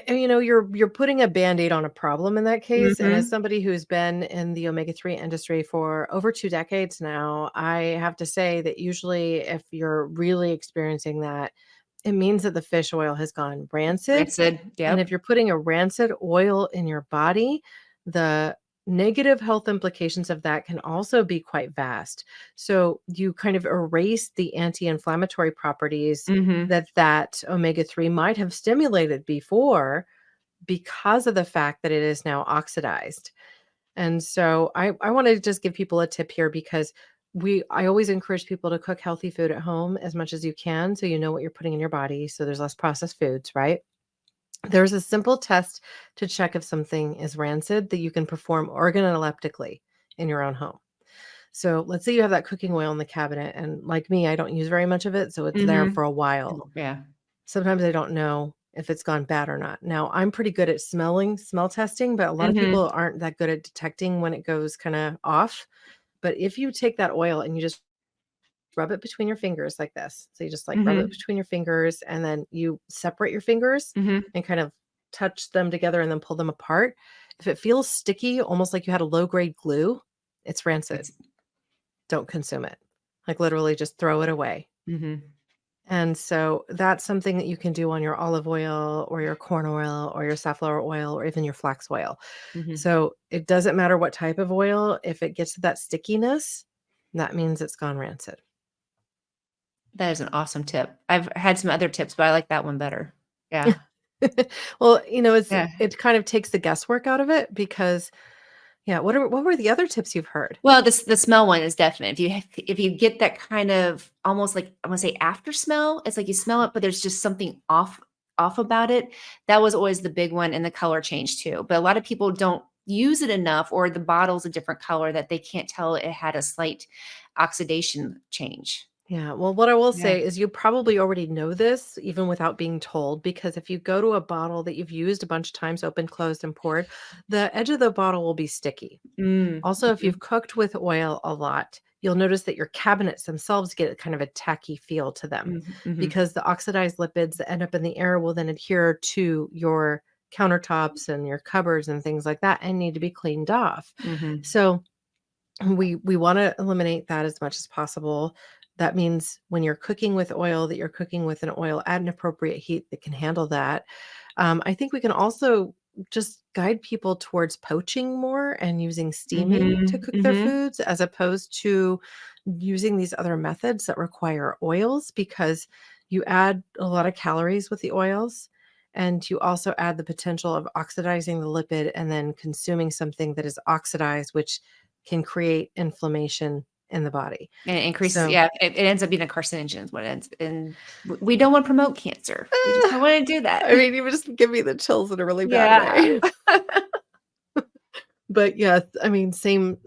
you're putting a Band-Aid on a problem in that case, and as Mhm. somebody who's been in the omega-3 industry for over 2 decades now, I have to say that usually if you're really experiencing that, it means that the fish oil has gone rancid, Rancid. and Yep. if you're putting a rancid oil in your body, the negative health implications of that can also be quite vast. So you kind of erase the anti-inflammatory properties Mhm. that omega-3 might have stimulated before because of the fact that it is now oxidized. And so I want to just give people a tip here because I always encourage people to cook healthy food at home as much as you can so you know what you're putting in your body so there's less processed foods, right? There's a simple test to check if something is rancid that you can perform organoleptically in your own home. So let's say you have that cooking oil in the cabinet, and like me, I don't use very much of it, so it's there Mhm. for a while. Yeah. Sometimes I don't know if it's gone bad or not. Now, I'm pretty good at smell testing, but a lot of Mhm. people aren't that good at detecting when it goes kind of off. But if you take that oil and you just rub it between your fingers like this. So you just like rub it Mhm. between your fingers and then you separate your fingers Mhm. and kind of touch them together and then pull them apart. If it feels sticky, almost like you had a low grade glue, it's rancid. It's Don't consume it. Like literally just throw it away. Mhm. And so that's something that you can do on your olive oil or your corn oil or your safflower oil or even your flax oil. Mhm. So it doesn't matter what type of oil. If it gets to that stickiness, that means it's gone rancid. That is an awesome tip. I've had some other tips, but I like that one better. Yeah. Well, Yeah. it kind of takes the guesswork out of it because yeah, what were the other tips you've heard? Well, the smell one is definite. If you get that kind of almost like I wanna say after smell, it's like you smell it, but there's just something off about it. That was always the big one, and the color change too. But a lot of people don't use it enough, or the bottle's a different color that they can't tell it had a slight oxidation change. Yeah, well, what I will Yeah. say is you probably already know this even without being told, because if you go to a bottle that you've used a bunch of times, opened, closed, and poured, the edge of the bottle will be sticky. Mm. Also, if Mhm. you've cooked with oil a lot, you'll notice that your cabinets themselves get kind of a tacky feel to them Mhm. Mhm. because the oxidized lipids that end up in the air will then adhere to your countertops and your cupboards and things like that and need to be cleaned off. Mhm. So we want to eliminate that as much as possible. That means when you're cooking with oil, that you're cooking with an oil at an appropriate heat that can handle that. I think we can also just guide people towards poaching more and using steaming to Mhm. cook their Mhm. foods as opposed to using these other methods that require oils because you add a lot of calories with the oils. And you also add the potential of oxidizing the lipid and then consuming something that is oxidized, which can create inflammation in the body. And it increases, So, yeah, it ends up being a carcinogen is what it ends, and we don't wanna promote cancer. We just eh, don't wanna do that. I mean, you just give me the chills in a really bad Yeah. way. But yes, I mean, same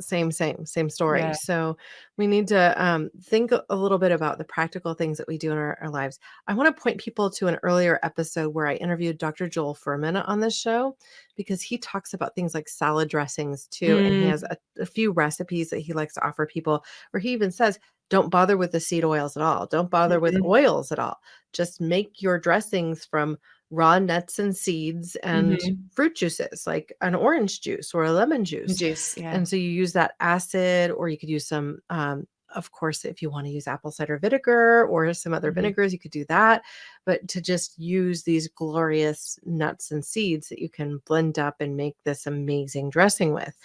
story. Yeah. So we need to think a little bit about the practical things that we do in our lives. I want to point people to an earlier episode where I interviewed Dr. Joel Furman on this show because he talks about things like salad dressings too. And he has Mm. a few recipes that he likes to offer people where he even says, don't bother with the seed oils at all. Don't bother with Mhm. oils at all. Just make your dressings from raw nuts and seeds and Mhm. fruit juices like an orange juice or a lemon juice. Juice, yeah. And so you use that acid, or you could use some, of course, if you want to use apple cider vinegar or some other Mhm. vinegars, you could do that. But to just use these glorious nuts and seeds that you can blend up and make this amazing dressing with.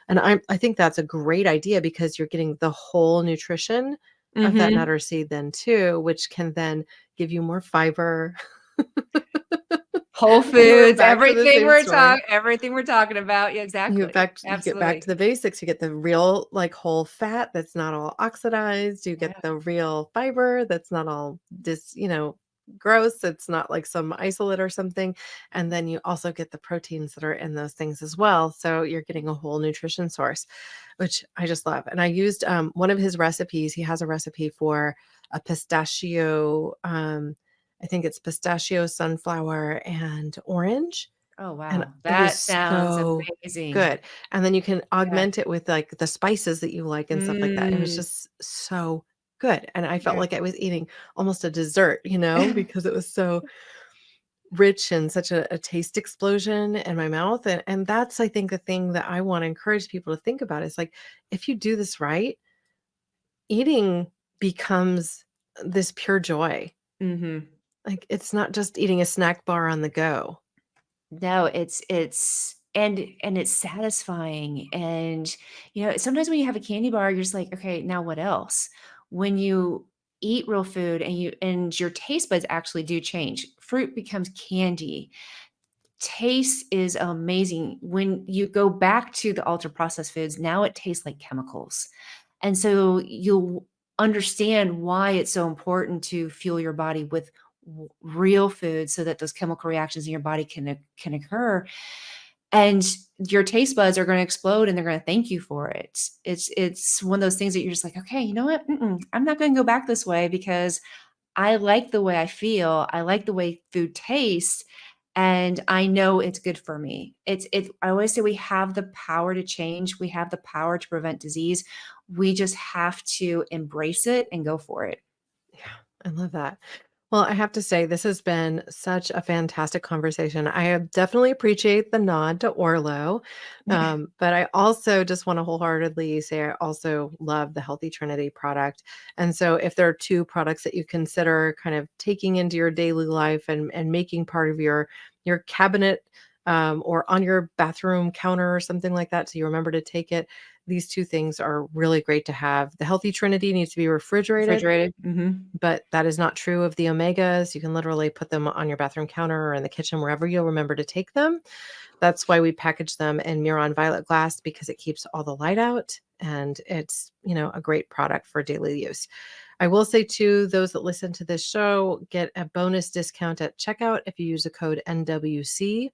And I think that's a great idea because you're getting the whole nutrition of that nut Mhm. or seed then too, which can then give you more fiber. Whole And we're foods, back to the same story. everything we're talking about. Yeah, exactly. You get back to Absolutely. the basics. You get the real, like, whole fat that's not all oxidized. You get Yeah. the real fiber that's not all gross. It's not like some isolate or something. And then you also get the proteins that are in those things as well. So you're getting a whole nutrition source, which I just love. And I used one of his recipes. He has a recipe for a pistachio, I think it's pistachio, sunflower, and orange. Oh, And wow. it was That sounds so amazing. good. And then you can Yeah. augment it with like the spices that you like and stuff like that. It was Mm, just so good. And I felt yeah. like I was eating almost a dessert, because it was so rich and such a taste explosion in my mouth. And that's, I think, the thing that I want to encourage people to think about is like, if you do this right, eating becomes this pure joy. Mhm. Like it's not just eating a snack bar on the go. No, it's and it's satisfying, and, sometimes when you have a candy bar, you're just like, "Okay, now what else?" When you eat real food and your taste buds actually do change, fruit becomes candy. Taste is amazing. When you go back to the ultra processed foods, now it tastes like chemicals. And so you'll understand why it's so important to fuel your body with real food so that those chemical reactions in your body can occur. And your taste buds are going to explode and they're going to thank you for it. It's one of those things that you're just like, okay, you know what? I'm not going to go back this way because I like the way I feel. I like the way food tastes, and I know it's good for me. I always say we have the power to change. We have the power to prevent disease. We just have to embrace it and go for it. Yeah, I love that. Well, I have to say, this has been such a fantastic conversation. Definitely appreciate the nod to Orlo, but I also just want to wholeheartedly say I also love the Healthy Trinity product. And so, if there are two products that you consider kind of taking into your daily life and making part of your cabinet or on your bathroom counter or something like that, so you remember to take it. These two things are really great to have. The Healthy Trinity needs to be refrigerated, Refrigerated. Mhm. but that is not true of the omegas. You can literally put them on your bathroom counter or in the kitchen, wherever you'll remember to take them. That's why we package them in Miron Violet glass, because it keeps all the light out and it's, a great product for daily use. I will say too, those that listen to this show get a bonus discount at checkout if you use the code NWC,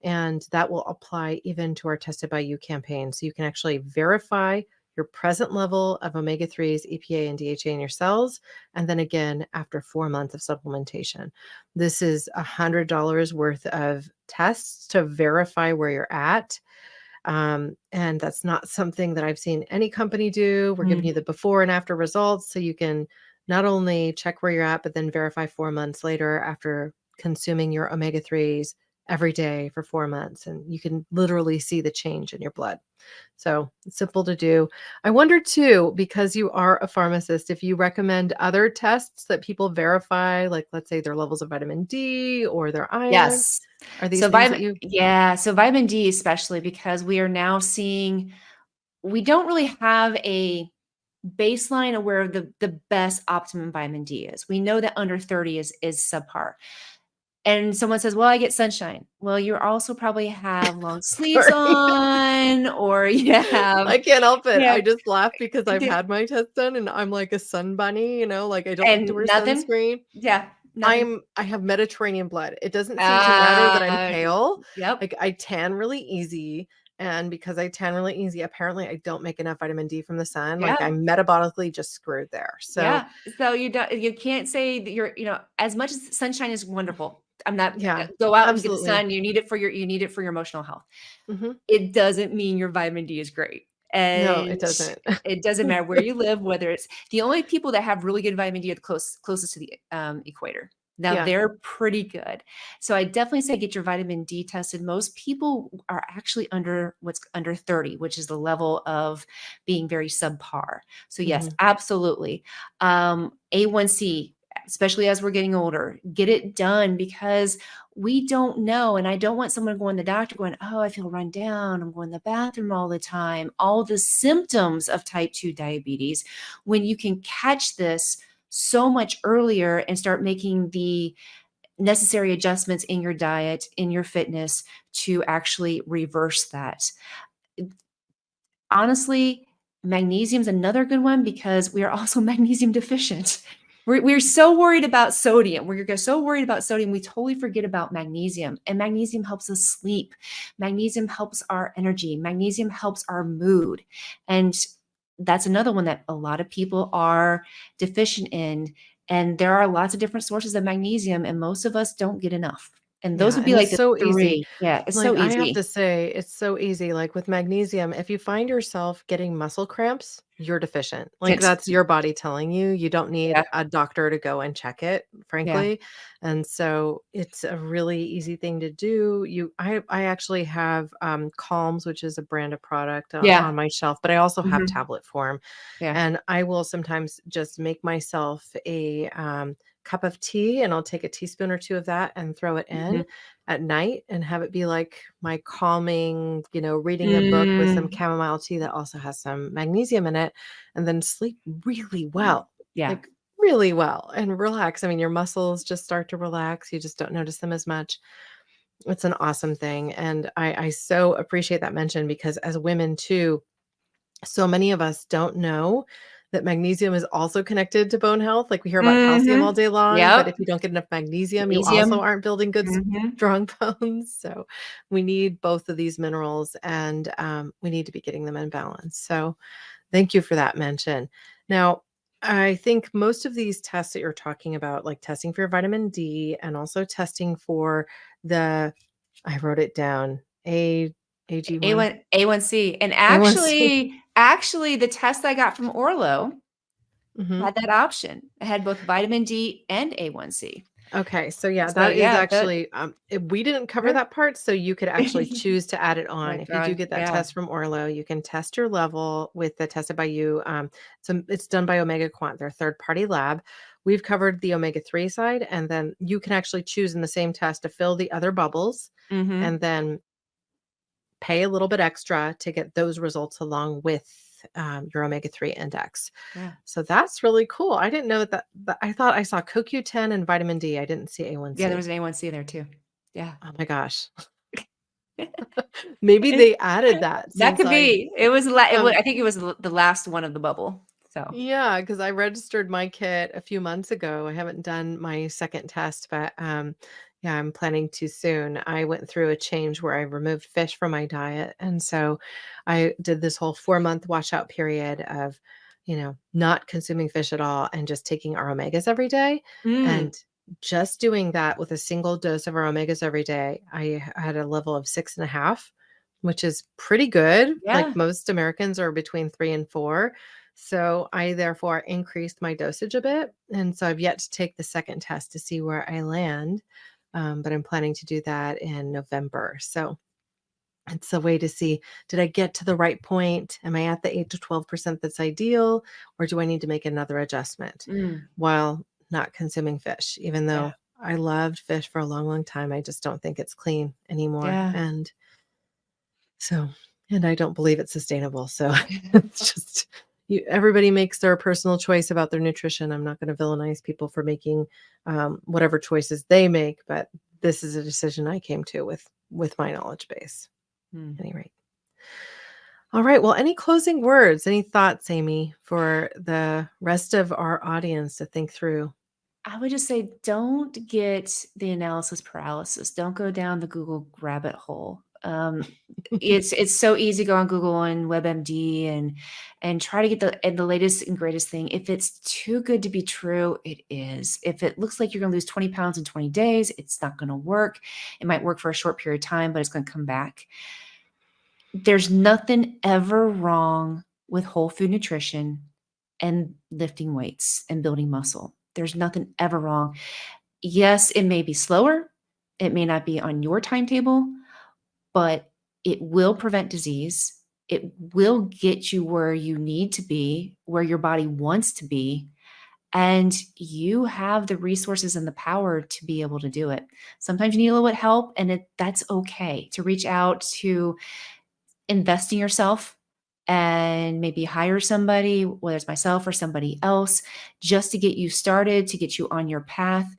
and that will apply even to our Tested by You campaign. So you can actually verify your present level of omega-3s, EPA, and DHA in your cells. And then again, after 4 months of supplementation. This is $100 worth of tests to verify where you're at. And that's not something that I've seen any company do. We're giving Mm. you the before and after results so you can not only check where you're at, but then verify 4 months later after consuming your omega-3s every day for 4 months. And you can literally see the change in your blood. So it's simple to do. I wonder too, because you are a pharmacist, if you recommend other tests that people verify, like let's say their levels of vitamin D or their iron. Yes. Are these things that you? So vitamin D, especially because we are now seeing we don't really have a baseline of where the best optimum vitamin D is. We know that under 30 is subpar. And someone says, "Well, I get sunshine." Well, you also probably have long sleeves Sorry. on, or you have, I can't help it. yeah, I just laugh because I've d had my test done and I'm like a sun bunny, like I don't like to and wear nothing. sunscreen. Yeah, nothing. I have Mediterranean blood. It doesn't seem to matter that I'm Uh, pale. yep. Like I tan really easy. And because I tan really easy, apparently I don't make enough vitamin D from the sun. Like Yeah. I'm metabolically just screwed there. So Yeah. So you can't say that as much as sunshine is wonderful. I'm not yeah, go out and get the absolutely. sun. You need it for your emotional health. Hmm. It doesn't mean your vitamin D is great. No, it And doesn't. it doesn't matter where you live, whether it's the only people that have really good vitamin D are the closest to the equator. Now Yeah. they're pretty good. So I definitely say get your vitamin D tested. Most people are actually what's under 30, which is the level of being very subpar. So yes, Hmm. absolutely. A1C, especially as we're getting older, get it done because we don't know. And I don't want someone going to the doctor going, "Oh, I feel run down. I'm going to the bathroom all the time." All the symptoms of type 2 diabetes, when you can catch this so much earlier and start making the necessary adjustments in your diet, in your fitness to actually reverse that. Honestly, magnesium is another good one because we are also magnesium deficient. We're so worried about sodium. We're so worried about sodium. We totally forget about magnesium. And magnesium helps us sleep. Magnesium helps our energy. Magnesium helps our mood. And that's another one that a lot of people are deficient in. And there are lots of different sources of magnesium, and most of us don't get enough. And those Yeah, would be and like it's the so easy. 3. Yeah, it's Like, so I have easy. to say, it's so easy. Like with magnesium, if you find yourself getting muscle cramps, you're deficient. Like It's that's your body telling you. You don't need yeah, a doctor to go and check it, yeah. frankly. And so it's a really easy thing to do. I actually have Calms, which is a brand of product Yeah. on my shelf, but I also have Mhm. tablet form. Yeah. And I will sometimes just make myself a cup of tea, and I'll take a teaspoon or two of that and throw it in Mhm. at night and have it be like my calming, reading a book with some Mm. chamomile tea that also has some magnesium in it, and then sleep really well, Yeah. like really well, and relax. I mean, your muscles just start to relax. You just don't notice them as much. It's an awesome thing. And I so appreciate that mention because as women too, so many of us don't know that magnesium is also connected to bone health. Like we hear about calcium all Mhm. day long, but Yep. if you don't get enough magnesium, you also Magnesium. aren't building good, Mhm. strong bones. So we need both of these minerals, and we need to be getting them in balance. So thank you for that mention. Now, I think most of these tests that you're talking about, like testing for your vitamin D and also testing for the, I wrote it down, AG1, A1C. And A1C. actually, the test I got from Orlo Mhm. had that option. It had both vitamin D and A1C. Okay, so yeah, So, that is yeah, actually, we didn't cover sure. that part, so you could actually choose to add it on. My If you do God, get that yeah. test from Orlo, you can test your level with the Tested by You. So it's done by Omega Quant, their third-party lab. We've covered the omega-3 side, and then you can actually choose in the same test to fill the other bubbles, Mhm. and then pay a little bit extra to get those results along with your omega-3 index. Yeah. So that's really cool. I didn't know that I thought I saw CoQ10 and vitamin D. I didn't see Yeah, there A1C. was an A1C there too. Yeah. Oh my gosh. Maybe they added that That since could be. It was la it wa um I think it was the last one of the bubble. So, yeah, because I registered my kit a few months ago. I haven't done my second test, but yeah, I'm planning to soon. I went through a change where I removed fish from my diet. And so I did this whole 4-month washout period of, not consuming fish at all and just taking our omegas every day. mm, And just doing that with a single dose of our omegas every day, I had a level of 6.5, which is pretty good. Like yeah. most Americans are between 3 and 4. So I therefore increased my dosage a bit. And so I've yet to take the second test to see where I land. But I'm planning to do that in November. So it's a way to see, did I get to the right point? Am I at the 8 to 12% that's ideal? Or do I need to make another adjustment Mm, while not consuming fish? Even yeah. though I loved fish for a long, long time, I just don't think it's clean anymore. Yeah. And so, and I don't believe it's sustainable. So it's just, everybody makes their personal choice about their nutrition. I'm not going to villainize people for making whatever choices they make, but this is a decision I came to with my knowledge base. Mm. At any rate. All right. Well, any closing words, any thoughts, Amy, for the rest of our audience to think through? I would just say don't get the analysis paralysis. Don't go down the Google rabbit hole. It's so easy to go on Google and WebMD and try to get the latest and greatest thing. If it's too good to be true, it is. If it looks like you're going to lose 20 pounds in 20 days, it's not going to work. It might work for a short period of time, but it's going to come back. There's nothing ever wrong with whole food nutrition and lifting weights and building muscle. There's nothing ever wrong. Yes, it may be slower. It may not be on your timetable, but it will prevent disease. It will get you where you need to be, where your body wants to be. And you have the resources and the power to be able to do it. Sometimes you need a little bit of help, and that's okay to reach out to invest in yourself and maybe hire somebody, whether it's myself or somebody else, just to get you started, to get you on your path.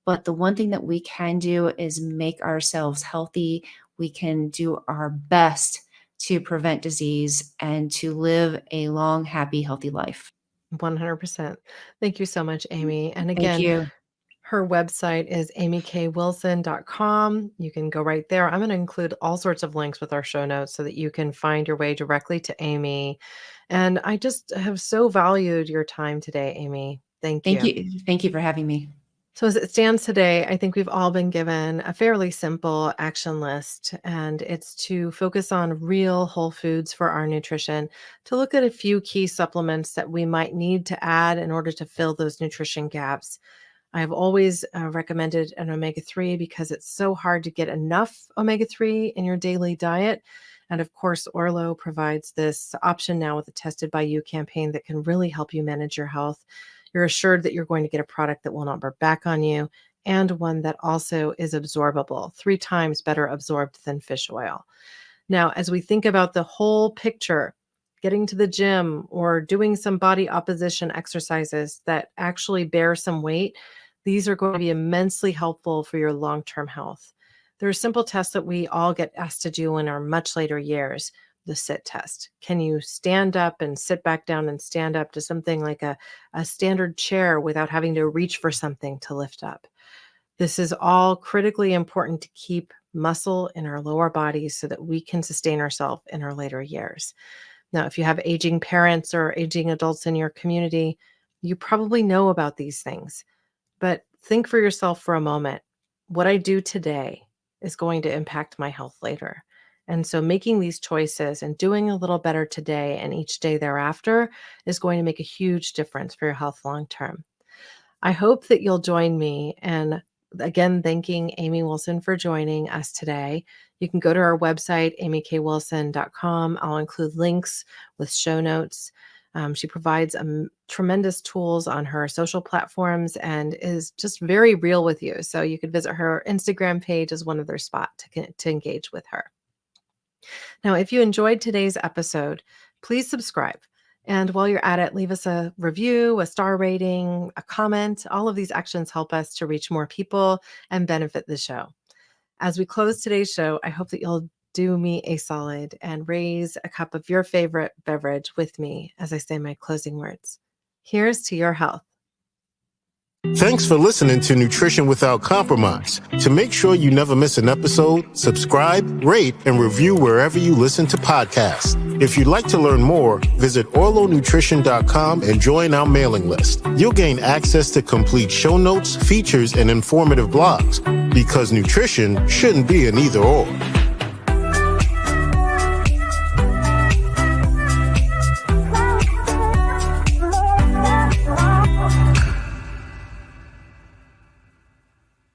But the one thing that we can do is make ourselves healthy. We can do our best to prevent disease and to live a long, happy, healthy life. 100%. Thank you so much, Amy. And Thank again, you. her website is amykwilson.com. You can go right there. I'm going to include all sorts of links with our show notes so that you can find your way directly to Amy. And I just have so valued your time today, Amy. Thank Thank you. you. Thank you for having me. So, as it stands today, I think we've all been given a fairly simple action list, and it's to focus on real whole foods for our nutrition, to look at a few key supplements that we might need to add in order to fill those nutrition gaps. I've always recommended an omega-3 because it's so hard to get enough omega-3 in your daily diet. And of course, Orlo provides this option now with the Tested by You campaign that can really help you manage your health. You're assured that you're going to get a product that will not burn back on you, and one that also is absorbable, 3 times better absorbed than fish oil. Now, as we think about the whole picture, getting to the gym or doing some body opposition exercises that actually bear some weight, these are going to be immensely helpful for your long-term health. There are simple tests that we all get asked to do in our much later years. The sit test. Can you stand up and sit back down and stand up to something like a standard chair without having to reach for something to lift up? This is all critically important to keep muscle in our lower bodies so that we can sustain ourselves in our later years. Now, if you have aging parents or aging adults in your community, you probably know about these things. But think for yourself for a moment. What I do today is going to impact my health later. And so making these choices and doing a little better today and each day thereafter is going to make a huge difference for your health long term. I hope that you'll join me. And again, thanking Amy Wilson for joining us today. You can go to our website, amykwilson.com. I'll include links with show notes. She provides tremendous tools on her social platforms and is just very real with you. So you could visit her Instagram page as one of their spots to engage with her. Now, if you enjoyed today's episode, please subscribe. And while you're at it, leave us a review, a star rating, a comment. All of these actions help us to reach more people and benefit the show. As we close today's show, I hope that you'll do me a solid and raise a cup of your favorite beverage with me as I say my closing words. Here's to your health. Thanks for listening to Nutrition Without Compromise. To make sure you never miss an episode, subscribe, rate, and review wherever you listen to podcasts. If you'd like to learn more, visit orlonutrition.com and join our mailing list. You'll gain access to complete show notes, features, and informative blogs, because nutrition shouldn't be an either or.